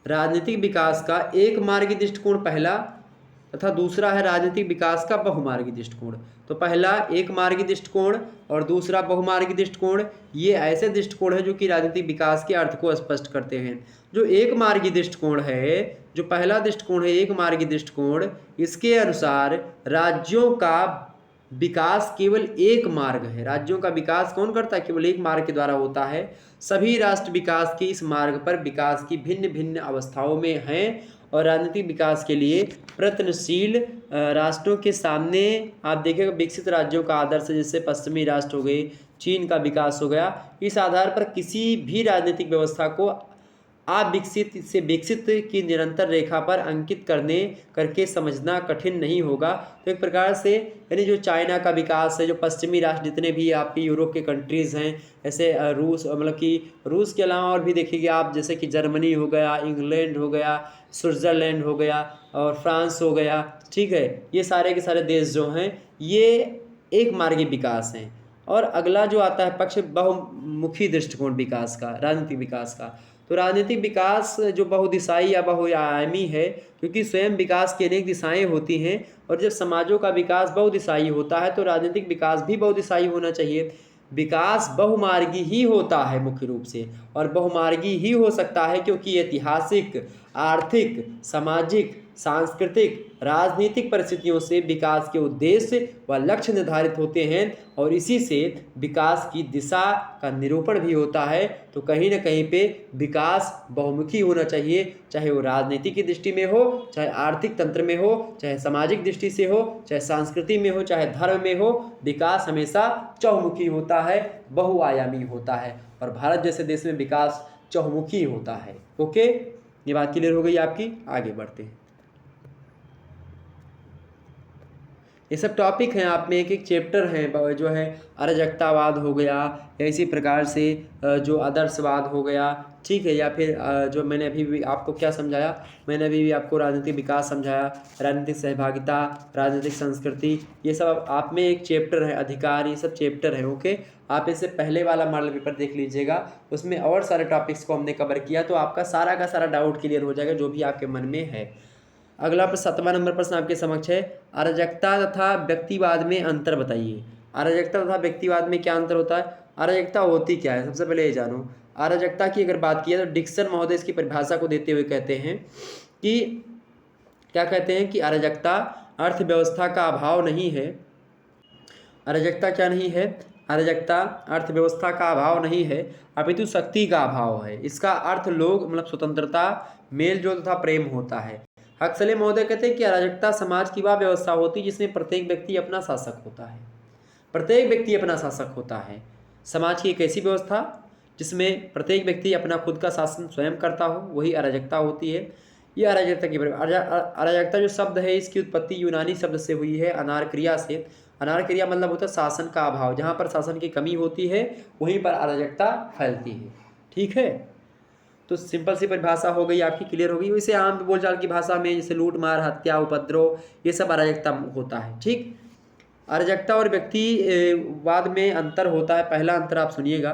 राजनीतिक विकास का एक मार्गी दृष्टिकोण पहला, तथा दूसरा है राजनीतिक विकास का बहुमार्गी दृष्टिकोण। तो पहला एक मार्गी दृष्टिकोण और दूसरा बहुमार्गी दृष्टिकोण, ये ऐसे दृष्टिकोण है जो कि राजनीतिक विकास के अर्थ को स्पष्ट करते हैं। जो एक मार्गी दृष्टिकोण है, जो पहला दृष्टिकोण है एक मार्गी दृष्टिकोण, इसके अनुसार राज्यों का विकास केवल एक मार्ग है। राज्यों का विकास कौन करता है? केवल एक मार्ग के द्वारा होता है। सभी राष्ट्र विकास के इस मार्ग पर विकास की भिन्न भिन्न अवस्थाओं में हैं, और राजनीतिक विकास के लिए प्रयत्नशील राष्ट्रों के सामने आप देखिएगा विकसित राज्यों का आदर्श, जैसे पश्चिमी राष्ट्र हो गए, चीन का विकास हो गया। इस आधार पर किसी भी राजनीतिक व्यवस्था को अविकसित से विकसित की निरंतर रेखा पर अंकित करके समझना कठिन नहीं होगा। तो एक प्रकार से यानी जो चाइना का विकास है, जो पश्चिमी राष्ट्र जितने भी आपके यूरोप के कंट्रीज़ हैं, ऐसे रूस, मतलब कि रूस के अलावा और भी देखिए आप, जैसे कि जर्मनी हो गया, इंग्लैंड हो गया, स्विट्ज़रलैंड हो गया और फ्रांस हो गया। ठीक है, ये सारे के सारे देश जो हैं ये एक मार्गी विकास हैं। और अगला जो आता है पक्ष, बहुमुखी दृष्टिकोण विकास का, राजनीतिक विकास का। तो राजनीतिक विकास जो बहुदिशाई या बहुआयामी है, क्योंकि स्वयं विकास की अनेक दिशाएं होती हैं, और जब समाजों का विकास बहुदिशाई होता है तो राजनीतिक विकास भी बहुदिशाई होना चाहिए। विकास बहुमार्गी ही होता है मुख्य रूप से, और बहुमार्गी ही हो सकता है क्योंकि ऐतिहासिक, आर्थिक, सामाजिक, सांस्कृतिक राजनीतिक परिस्थितियों से विकास के उद्देश्य व लक्ष्य निर्धारित होते हैं और इसी से विकास की दिशा का निरूपण भी होता है। तो कहीं ना कहीं पे विकास बहुमुखी होना चाहिए, चाहे वो राजनीति की दृष्टि में हो, चाहे आर्थिक तंत्र में हो, चाहे सामाजिक दृष्टि से हो, चाहे संस्कृति में हो, चाहे धर्म में हो। विकास हमेशा चहुमुखी होता है, बहुआयामी होता है और भारत जैसे देश में विकास चहुमुखी होता है। ओके, ये बात क्लियर हो गई आपकी। आगे बढ़ते हैं। ये सब टॉपिक हैं, आप में एक एक चैप्टर हैं जो है अराजकतावाद हो गया, या इसी प्रकार से जो आदर्शवाद हो गया, ठीक है, या फिर जो मैंने अभी भी आपको क्या समझाया, मैंने अभी भी आपको राजनीतिक विकास समझाया, राजनीतिक सहभागिता, राजनीतिक संस्कृति, ये सब आप में एक चैप्टर है, अधिकार, ये सब चैप्टर है। ओके, आप इससे पहले वाला मॉडल पेपर देख लीजिएगा, उसमें और सारे टॉपिक्स को हमने कवर किया, तो आपका सारा का सारा डाउट क्लियर हो जाएगा जो भी आपके मन में है। अगला प्रश्न 7वां नंबर प्रश्न आपके समक्ष है, अराजकता तथा व्यक्तिवाद में अंतर बताइए। अराजकता तथा व्यक्तिवाद में क्या अंतर होता है? अराजकता होती क्या है, सबसे पहले ये जानो। अराजकता की अगर बात की तो डिक्सन महोदय इसकी परिभाषा को देते हुए कहते हैं कि क्या कहते हैं कि अराजकता अर्थव्यवस्था का अभाव नहीं है। अराजकता क्या नहीं है? अराजकता अर्थव्यवस्था का अभाव नहीं है, अपितु शक्ति का अभाव है। इसका अर्थ लोग मतलब स्वतंत्रता, मेलजोल तथा प्रेम होता है। हक्सले महोदय कहते हैं कि अराजकता समाज की वह व्यवस्था होती है जिसमें प्रत्येक व्यक्ति अपना शासक होता है। प्रत्येक व्यक्ति अपना शासक होता है। समाज की एक ऐसी व्यवस्था जिसमें प्रत्येक व्यक्ति अपना खुद का शासन स्वयं करता हो, वही अराजकता होती है। यह अराजकता की अराजकता जो शब्द है इसकी उत्पत्ति यूनानी शब्द से हुई है, अनारक्रिया से। अनारक्रिया मतलब होता है शासन का अभाव, जहाँ पर शासन की कमी होती है वहीं पर अराजकता फैलती है। ठीक है, तो सिंपल सी परिभाषा हो गई आपकी, क्लियर हो गई। वैसे आम बोलचाल की भाषा में जैसे लूट मार, हत्या, उपद्रव, ये सब अराजकता होता है। ठीक, अराजकता और व्यक्तिवाद में अंतर होता है। पहला अंतर आप सुनिएगा।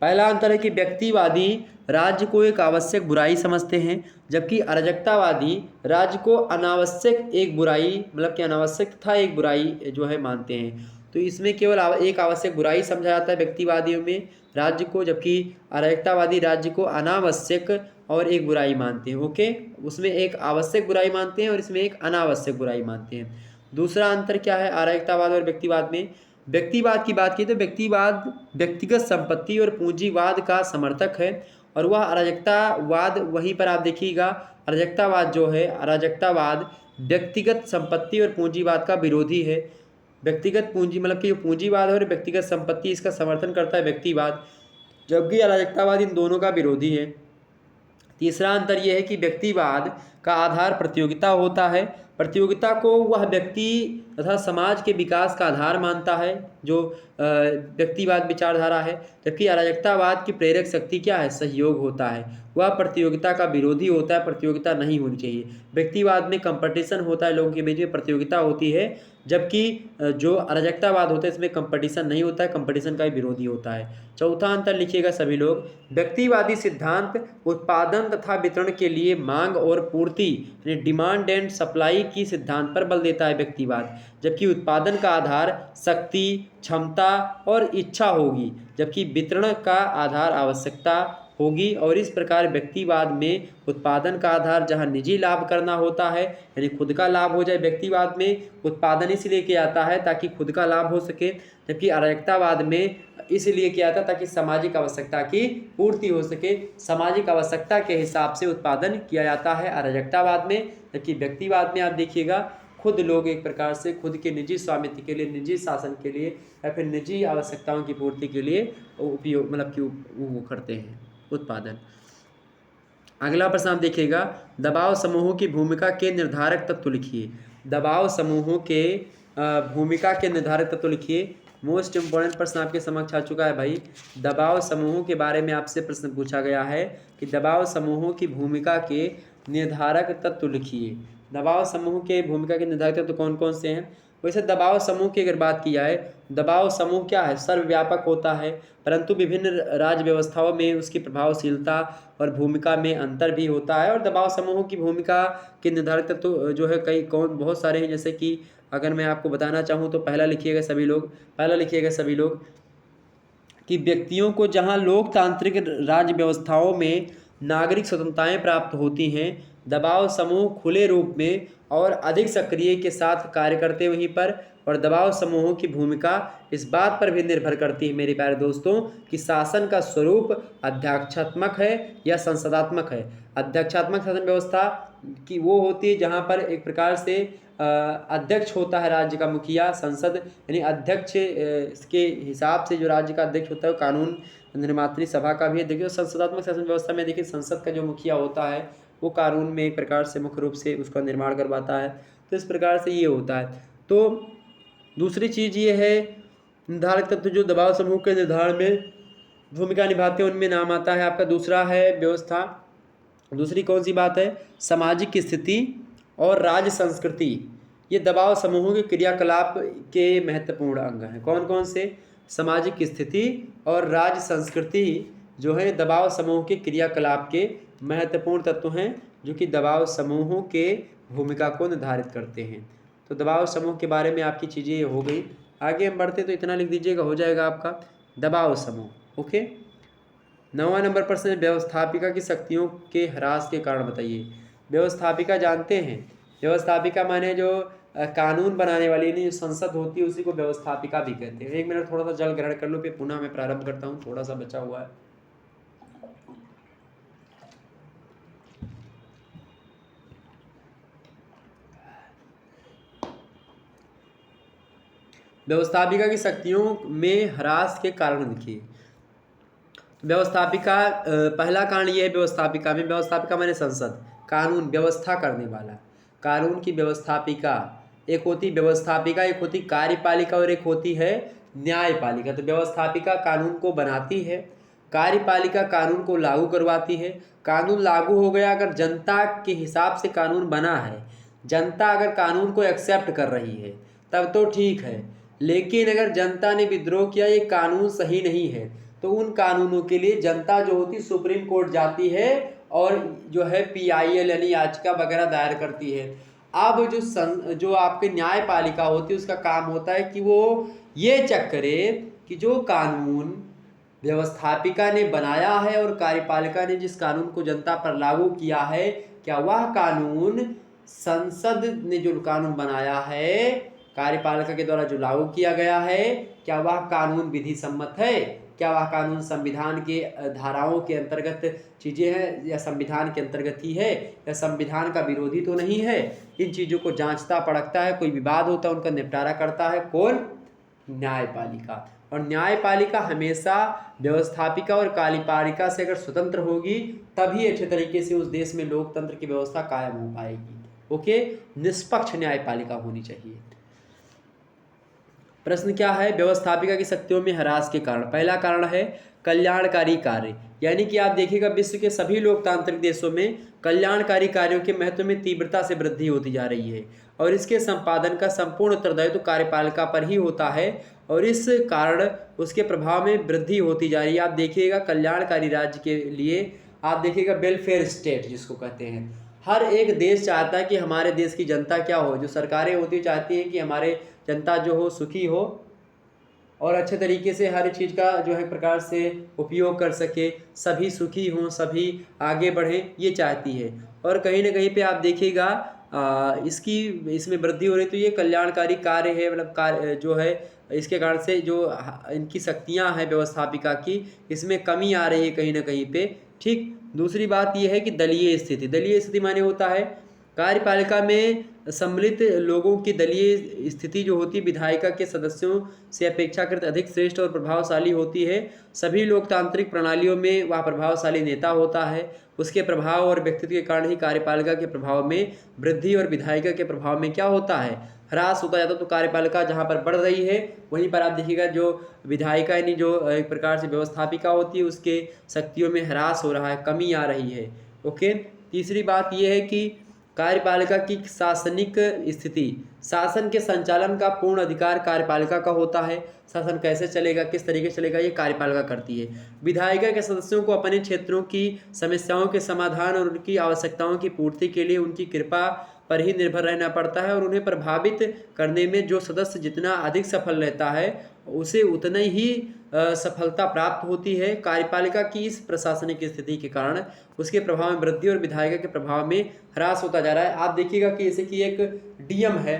पहला अंतर है कि व्यक्तिवादी राज्य को एक आवश्यक बुराई समझते हैं, जबकि अराजकतावादी राज्य को अनावश्यक एक बुराई मतलब कि अनावश्यक था एक बुराई जो है मानते हैं। तो इसमें केवल एक आवश्यक बुराई समझा जाता है व्यक्तिवादियों में राज्य को, जबकि अराजकतावादी राज्य को अनावश्यक और एक बुराई मानते हैं। ओके, उसमें एक आवश्यक बुराई मानते हैं और इसमें एक अनावश्यक बुराई मानते हैं। दूसरा अंतर क्या है अराजकतावाद और व्यक्तिवाद में? व्यक्तिवाद की बात की तो व्यक्तिवाद व्यक्तिगत संपत्ति और पूंजीवाद का समर्थक है, और वह अराजकतावाद वहीं पर आप देखिएगा, अराजकतावाद जो है, अराजकतावाद व्यक्तिगत संपत्ति और पूंजीवाद का विरोधी है। व्यक्तिगत पूंजी मतलब कि जो पूंजीवाद है और व्यक्तिगत संपत्ति, इसका समर्थन करता है व्यक्तिवाद, जबकि अराजकतावाद इन दोनों का विरोधी है। तीसरा अंतर यह है कि व्यक्तिवाद का आधार प्रतियोगिता होता है। प्रतियोगिता को वह व्यक्ति तथा समाज के विकास का आधार मानता है जो व्यक्तिवाद विचारधारा है, जबकि अराजकतावाद की प्रेरक शक्ति क्या है? सहयोग होता है। वह प्रतियोगिता का विरोधी होता है, प्रतियोगिता नहीं होनी चाहिए। व्यक्तिवाद में कंपटीशन होता है, लोगों के बीच में प्रतियोगिता होती है, जबकि जो अराजकतावाद होता है इसमें कंपटीशन नहीं होता है, कंपटीशन का ही विरोधी होता है। चौथा अंतर लिखिएगा सभी लोग। व्यक्तिवादी सिद्धांत उत्पादन तथा वितरण के लिए मांग और पूर्ति यानी डिमांड एंड सप्लाई की सिद्धांत पर बल देता है व्यक्तिवाद, जबकि उत्पादन का आधार शक्ति, क्षमता और इच्छा होगी, जबकि वितरण का आधार आवश्यकता होगी। और इस प्रकार व्यक्तिवाद में उत्पादन का आधार जहां निजी लाभ करना होता है यानी खुद का लाभ हो जाए, व्यक्तिवाद में उत्पादन इसलिए किया जाता है ताकि खुद का लाभ हो सके, जबकि अराजकतावाद में इसलिए किया जाता है ताकि सामाजिक आवश्यकता की पूर्ति हो सके। सामाजिक आवश्यकता के हिसाब से उत्पादन किया जाता है अराजकतावाद में, जबकि व्यक्तिवाद में आप देखिएगा खुद लोग एक प्रकार से खुद के निजी स्वामित्व के लिए, निजी शासन के लिए या फिर निजी आवश्यकताओं की पूर्ति के लिए उपयोग मतलब कि वो करते हैं उत्पादन। अगला प्रश्न आप देखिएगा, दबाव समूहों की भूमिका के निर्धारक तत्व लिखिए। दबाव समूहों के भूमिका के निर्धारक तत्व लिखिए। मोस्ट इम्पोर्टेंट प्रश्न आपके समक्ष आ चुका है भाई। दबाव समूहों के बारे में आपसे प्रश्न पूछा गया है कि दबाव समूहों की भूमिका के निर्धारक तत्व लिखिए। दबाव समूह के भूमिका के निर्धारक तत्व कौन कौन से हैं? वैसे दबाव समूह की अगर बात की जाए, दबाव समूह क्या है? सर्वव्यापक होता है, परंतु विभिन्न राज्य व्यवस्थाओं में उसकी प्रभावशीलता और भूमिका में अंतर भी होता है। और दबाव समूहों की भूमिका के निर्धारक तत्व जो है बहुत सारे हैं, जैसे कि अगर मैं आपको बताना चाहूँ तो पहला लिखिएगा सभी लोग कि व्यक्तियों को जहाँ लोकतांत्रिक राज्य व्यवस्थाओं में नागरिक स्वतंत्रताएं प्राप्त होती हैं। दबाव समूह खुले रूप में और अधिक सक्रिय के साथ कार्य करते वहीं पर, और दबाव समूहों की भूमिका इस बात पर भी निर्भर करती है मेरे प्यारे दोस्तों कि शासन का स्वरूप अध्यक्षात्मक है या संसदात्मक है। अध्यक्षात्मक शासन व्यवस्था की वो होती है जहाँ पर एक प्रकार से अध्यक्ष होता है राज्य का मुखिया, संसद यानी अध्यक्ष के हिसाब से जो राज्य का अध्यक्ष होता है वो कानून निर्मात्री सभा का भी अध्यक्ष। संसदात्मक शासन व्यवस्था में देखिए संसद का जो मुखिया होता है वो कानून में एक प्रकार से मुख्य रूप से उसका निर्माण करवाता है। तो इस प्रकार से ये होता है। तो दूसरी चीज़ ये है निर्धारक तत्व जो दबाव समूह के निर्धारण में भूमिका निभाते हैं, उनमें नाम आता है आपका। दूसरा है व्यवस्था, दूसरी कौन सी बात है, सामाजिक स्थिति और राज्य संस्कृति। ये दबाव समूहों के क्रियाकलाप के महत्वपूर्ण अंग हैं। कौन कौन से, सामाजिक स्थिति और राज्य संस्कृति जो है दबाव समूह के क्रियाकलाप के महत्वपूर्ण तत्व हैं, जो कि दबाव समूहों के भूमिका को निर्धारित करते हैं। तो दबाव समूह के बारे में आपकी चीज़ें हो गई। आगे हम बढ़ते तो इतना लिख दीजिएगा, हो जाएगा आपका दबाव समूह। ओके, 9वां नंबर प्रश्न, व्यवस्थापिका की शक्तियों के ह्रास के कारण बताइए। व्यवस्थापिका जानते हैं, व्यवस्थापिका माने जो कानून बनाने वाली यानी जो संसद होती है उसी को व्यवस्थापिका भी कहते हैं। एक मिनट थोड़ा सा जल ग्रहण कर लो, फिर पुनः मैं प्रारंभ करता हूँ, थोड़ा सा बचा हुआ है। व्यवस्थापिका की शक्तियों में ह्रास के कारण देखिए। व्यवस्थापिका पहला कारण ये है व्यवस्थापिका में, व्यवस्थापिका माने संसद, कानून व्यवस्था करने वाला, कानून की व्यवस्थापिका। एक होती व्यवस्थापिका, एक होती कार्यपालिका और एक होती है न्यायपालिका। तो व्यवस्थापिका कानून को बनाती है, कार्यपालिका कानून को लागू करवाती है। कानून लागू हो गया अगर जनता के हिसाब से कानून बना है, जनता अगर कानून को एक्सेप्ट कर रही है तब तो ठीक है, लेकिन अगर जनता ने विद्रोह किया, ये कानून सही नहीं है, तो उन कानूनों के लिए जनता जो होती सुप्रीम कोर्ट जाती है और जो है PIL यानी याचिका वगैरह दायर करती है। अब जो आपके न्यायपालिका होती है उसका काम होता है कि वो ये चेक करे कि जो कानून व्यवस्थापिका ने बनाया है और कार्यपालिका ने जिस कानून को जनता पर लागू किया है, क्या वह कानून संसद ने जो कानून बनाया है कार्यपालिका के द्वारा जो लागू किया गया है, क्या वह कानून विधि सम्मत है, क्या वह कानून संविधान के धाराओं के अंतर्गत चीज़ें हैं या संविधान के अंतर्गत ही है या संविधान का विरोधी तो नहीं है। इन चीज़ों को जांचता परखता है, कोई विवाद होता है उनका निपटारा करता है कौन, न्यायपालिका। और न्यायपालिका हमेशा व्यवस्थापिका और कार्यपालिका से अगर स्वतंत्र होगी तभी अच्छे तरीके से उस देश में लोकतंत्र की व्यवस्था कायम हो पाएगी। ओके, निष्पक्ष न्यायपालिका होनी चाहिए। प्रश्न क्या है, व्यवस्थापिका की शक्तियों में ह्रास के कारण। पहला कारण है कल्याणकारी कार्य, यानी कि आप देखिएगा विश्व के सभी लोकतांत्रिक देशों में कल्याणकारी कार्यों के महत्व में तीव्रता से वृद्धि होती जा रही है और इसके संपादन का संपूर्ण उत्तरदायित्व तो कार्यपालिका पर ही होता है और इस कारण उसके प्रभाव में वृद्धि होती जा रही है। आप देखिएगा कल्याणकारी राज्य के लिए आप देखिएगा वेलफेयर स्टेट जिसको कहते हैं, हर एक देश चाहता है कि हमारे देश की जनता क्या हो, जो सरकारें होती चाहती हैं कि हमारे जनता जो हो सुखी हो और अच्छे तरीके से हर चीज़ का जो है प्रकार से उपयोग कर सके, सभी सुखी हों, सभी आगे बढ़ें, ये चाहती है। और कहीं ना कहीं पे आप देखिएगा इसमें वृद्धि हो रही, तो ये कल्याणकारी कार्य है, मतलब कार्य जो है इसके कारण से जो इनकी शक्तियां हैं व्यवस्थापिका की, इसमें कमी आ रही है कहीं ना कहीं पे। ठीक, दूसरी बात यह है कि दलीय स्थिति, दलीय स्थिति माने होता है कार्यपालिका में सम्मिलित लोगों की दलीय स्थिति जो होती है विधायिका के सदस्यों से अपेक्षाकृत अधिक श्रेष्ठ और प्रभावशाली होती है। सभी लोकतांत्रिक प्रणालियों में वह प्रभावशाली नेता होता है, उसके प्रभाव और व्यक्तित्व के कारण ही कार्यपालिका के प्रभाव में वृद्धि और विधायिका के प्रभाव में क्या होता है, ह्रास होता जाता। तो कार्यपालिका जहाँ पर बढ़ रही है वहीं पर आप देखिएगा जो विधायिका यानी जो एक प्रकार से व्यवस्थापिका होती है उसके शक्तियों में ह्रास हो रहा है, कमी आ रही है। ओके, तीसरी बात यह है कि कार्यपालिका की शासनिक स्थिति, शासन के संचालन का पूर्ण अधिकार कार्यपालिका का होता है। शासन कैसे चलेगा, किस तरीके से चलेगा, ये कार्यपालिका करती है। विधायिका के सदस्यों को अपने क्षेत्रों की समस्याओं के समाधान और उनकी आवश्यकताओं की पूर्ति के लिए उनकी कृपा पर ही निर्भर रहना पड़ता है और उन्हें प्रभावित करने में जो सदस्य जितना अधिक सफल रहता है उसे उतनी ही सफलता प्राप्त होती है। कार्यपालिका की इस प्रशासनिक स्थिति के कारण उसके प्रभाव में वृद्धि और विधायिका के प्रभाव में ह्रास होता जा रहा है। आप देखिएगा कि जैसे कि एक डीएम है,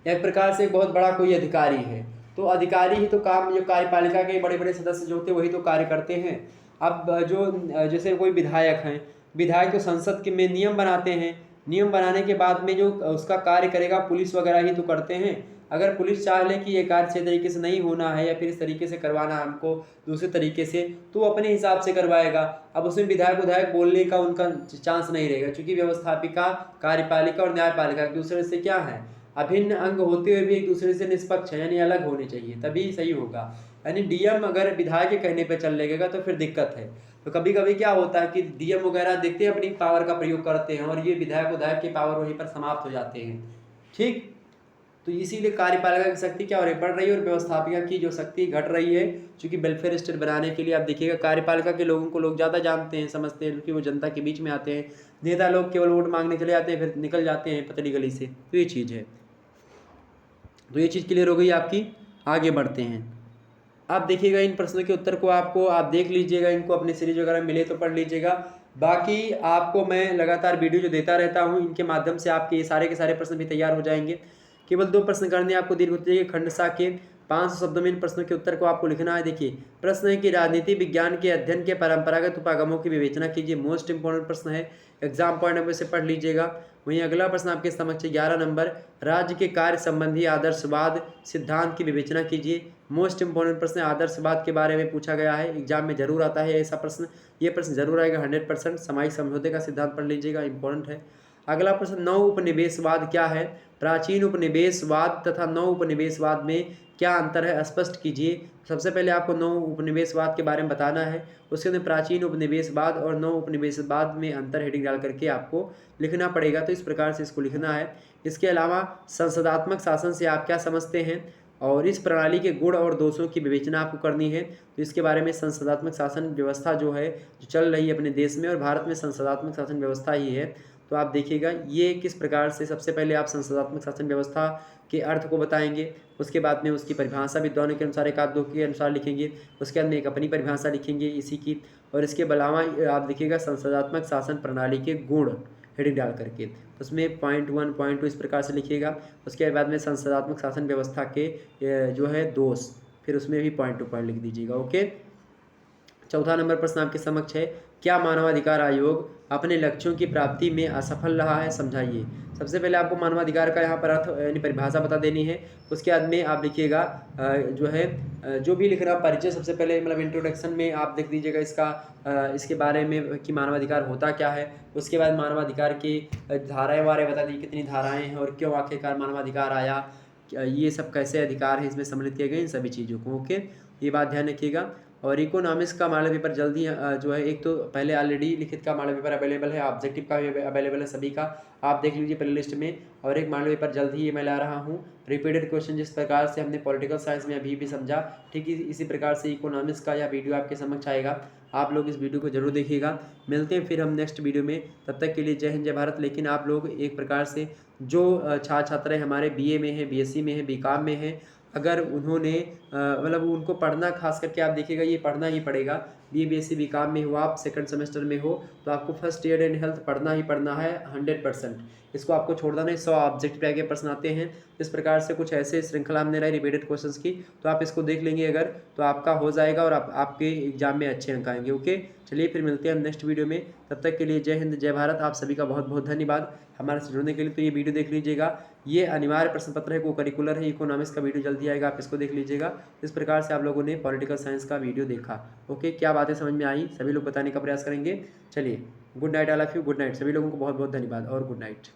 एक प्रकार से एक बहुत बड़ा कोई अधिकारी है, तो अधिकारी ही तो काम, जो कार्यपालिका के बड़े बड़े सदस्य जो होते हैं वही तो कार्य करते हैं। अब जो जैसे कोई विधायक हैं, विधायक तो संसद के में नियम बनाते हैं, नियम बनाने के बाद में जो उसका कार्य करेगा पुलिस वगैरह ही तो करते हैं। अगर पुलिस चाह ले कि ये कार्य सही तरीके से नहीं होना है या फिर इस तरीके से करवाना है हमको दूसरे तरीके से, तो वो अपने हिसाब से करवाएगा। अब उसमें विधायक बोलने का उनका चांस नहीं रहेगा, क्योंकि व्यवस्थापिका, कार्यपालिका और न्यायपालिका एक दूसरे से क्या है, अभिन्न अंग होते हुए भी एक दूसरे से निष्पक्ष है, यानी अलग होने चाहिए, तभी सही होगा। यानी डीएम अगर विधायक के कहने पे चल लेगा तो फिर दिक्कत है। तो कभी कभी क्या होता है कि डीएम वगैरह देखते हैं अपनी पावर का प्रयोग करते हैं और ये विधायक की पावर वहीं पर समाप्त हो जाते हैं। ठीक, तो इसीलिए कार्यपालिका की शक्ति क्या हो रही है, बढ़ रही है, और व्यवस्थापिका की जो शक्ति घट रही है। क्योंकि वेलफेयर स्टेट बनाने के लिए आप देखिएगा कार्यपालिका के लोगों को लोग ज़्यादा जानते हैं, समझते हैं, क्योंकि वो जनता के बीच में आते हैं। नेता लोग केवल वोट मांगने चले जाते हैं, फिर निकल जाते हैं पतली गली से। तो ये चीज़ है, तो ये चीज़ क्लियर हो गई आपकी। आगे बढ़ते हैं। आप देखिएगा इन प्रश्नों के उत्तर को आप देख लीजिएगा, इनको अपने सीरीज वगैरह मिले तो पढ़ लीजिएगा। बाकी आपको मैं लगातार वीडियो जो देता रहता हूँ, इनके माध्यम से आपके ये सारे के सारे प्रश्न भी तैयार हो जाएंगे। केवल 2 प्रश्न करने आपको दीर्घ उत्तर खंडसा के 500 शब्दों में इन प्रश्नों के उत्तर को आपको लिखना है। देखिए प्रश्न है कि राजनीति विज्ञान के अध्ययन के परंपरागत उपागमों की विवेचना कीजिए। मोस्ट इंपॉर्टेंट प्रश्न है, एग्जाम पॉइंट ऑफ व्यू से पढ़ लीजिएगा। वहीं अगला प्रश्न आपके समक्ष 11 नंबर, राज्य के कार्य संबंधी आदर्शवाद सिद्धांत की विवेचना कीजिए। मोस्ट इंपॉर्टेंट प्रश्न आदर्शवाद के बारे में पूछा गया है, एग्जाम में जरूर आता है ऐसा प्रश्न, ये प्रश्न जरूर आएगा 100%। सामयिक समझौते का सिद्धांत पढ़ लीजिएगा, इंपॉर्टेंट है। अगला प्रश्न, नौ उपनिवेशवाद क्या है? प्राचीन उपनिवेशवाद तथा नौ उपनिवेशवाद में क्या अंतर है, स्पष्ट कीजिए। सबसे पहले आपको नौ उपनिवेशवाद के बारे में बताना है, उसके अंदर प्राचीन उपनिवेशवाद और नौ उपनिवेशवाद में अंतर हेडिंग डाल करके आपको लिखना पड़ेगा। तो इस प्रकार से इसको लिखना है। इसके अलावा संसदात्मक शासन से आप क्या समझते हैं और इस प्रणाली के गुण और दोषों की विवेचना आपको करनी है। तो इसके बारे में संसदात्मक शासन व्यवस्था जो है, जो चल रही है अपने देश में, और भारत में संसदात्मक शासन व्यवस्था ही है। तो आप देखिएगा ये किस प्रकार से, सबसे पहले आप संसदात्मक शासन व्यवस्था के अर्थ को बताएंगे, उसके बाद में उसकी परिभाषा विद्वानों के अनुसार, एक आध दो के अनुसार लिखेंगे, उसके बाद में एक अपनी परिभाषा लिखेंगे इसी की, और इसके अलावा आप देखिएगा संसदात्मक शासन प्रणाली के गुण हेडिंग डाल करके, उसमें पॉइंट 1 पॉइंट 2 इस प्रकार से लिखिएगा। उसके बाद में संसदात्मक शासन व्यवस्था के जो है दोष, फिर उसमें भी पॉइंट टू पॉइंट लिख दीजिएगा। ओके, चौथा नंबर प्रश्न आपके समक्ष है, क्या मानवाधिकार आयोग अपने लक्ष्यों की प्राप्ति में असफल रहा है, समझाइए। सबसे पहले आपको मानवाधिकार का यहाँ पर अर्थ यानी परिभाषा बता देनी है। उसके बाद में आप लिखिएगा जो है जो भी लिख रहा परिचय, सबसे पहले मतलब इंट्रोडक्शन में आप लिख दीजिएगा इसका इसके बारे में कि मानवाधिकार होता क्या है। उसके बाद मानवाधिकार की धाराएँ वारे बता दी, कितनी धाराएँ हैं और क्यों आखिरकार मानवाधिकार आया, ये सब कैसे अधिकार हैं इसमें सम्मिलित किए गए, इन सभी चीज़ों को। ओके, ये बात ध्यान रखिएगा। और इकोनॉमिक्स का मॉडल पेपर जल्दी जो है, एक तो पहले ऑलरेडी लिखित का मॉडल पेपर अवेलेबल है, ऑब्जेक्टिव का भी अवेलेबल है सभी का, आप देख लीजिए प्ले लिस्ट में। और एक मॉडल पेपर जल्द ही ये मैं ला रहा हूँ, रिपीटेड क्वेश्चन, जिस प्रकार से हमने पॉलिटिकल साइंस में अभी भी समझा, ठीक इसी प्रकार से इकोनॉमिक्स का यह वीडियो आपके समक्ष आएगा। आप लोग इस वीडियो को जरूर देखिएगा। मिलते हैं फिर हम नेक्स्ट वीडियो में, तब तक के लिए जय हिंद जय भारत। लेकिन आप लोग एक प्रकार से जो छात्र हमारे BA में हैं, BSc में हैं, BCom में हैं, अगर उन्होंने मतलब उनको पढ़ना, खास करके आप देखिएगा ये पढ़ना ही पड़ेगा। BA BSc BCom में हो, आप सेकंड सेमेस्टर में हो, तो आपको फर्स्ट ईयर एंड हेल्थ पढ़ना ही पढ़ना है 100%। इसको आपको छोड़ना नहीं। 100 ऑब्जेक्ट पे आगे प्रश्न आते हैं, इस प्रकार से कुछ ऐसे श्रृंखला हमने रही रिपीटेड क्वेश्चंस की, तो आप इसको देख लेंगे अगर, तो आपका हो जाएगा और आपके एग्जाम में अच्छे अंक आएंगे। ओके, चलिए फिर मिलते हैं हम नेक्स्ट वीडियो में, तब तक के लिए जय हिंद जय भारत। आप सभी का बहुत बहुत धन्यवाद हमारे से जुड़ने के लिए। तो ये वीडियो देख लीजिएगा, ये अनिवार्य प्रश्न पत्र है, को करिकुलर है, इकोनॉमिक्स का वीडियो जल्दी आएगा, आप इसको देख लीजिएगा। इस प्रकार से आप लोगों ने पॉलिटिकल साइंस का वीडियो देखा। ओके, क्या बातें समझ में आई, सभी लोग बताने का प्रयास करेंगे। चलिए, good night all of you, good night, सभी लोगों को बहुत बहुत धन्यवाद और गुड नाइट।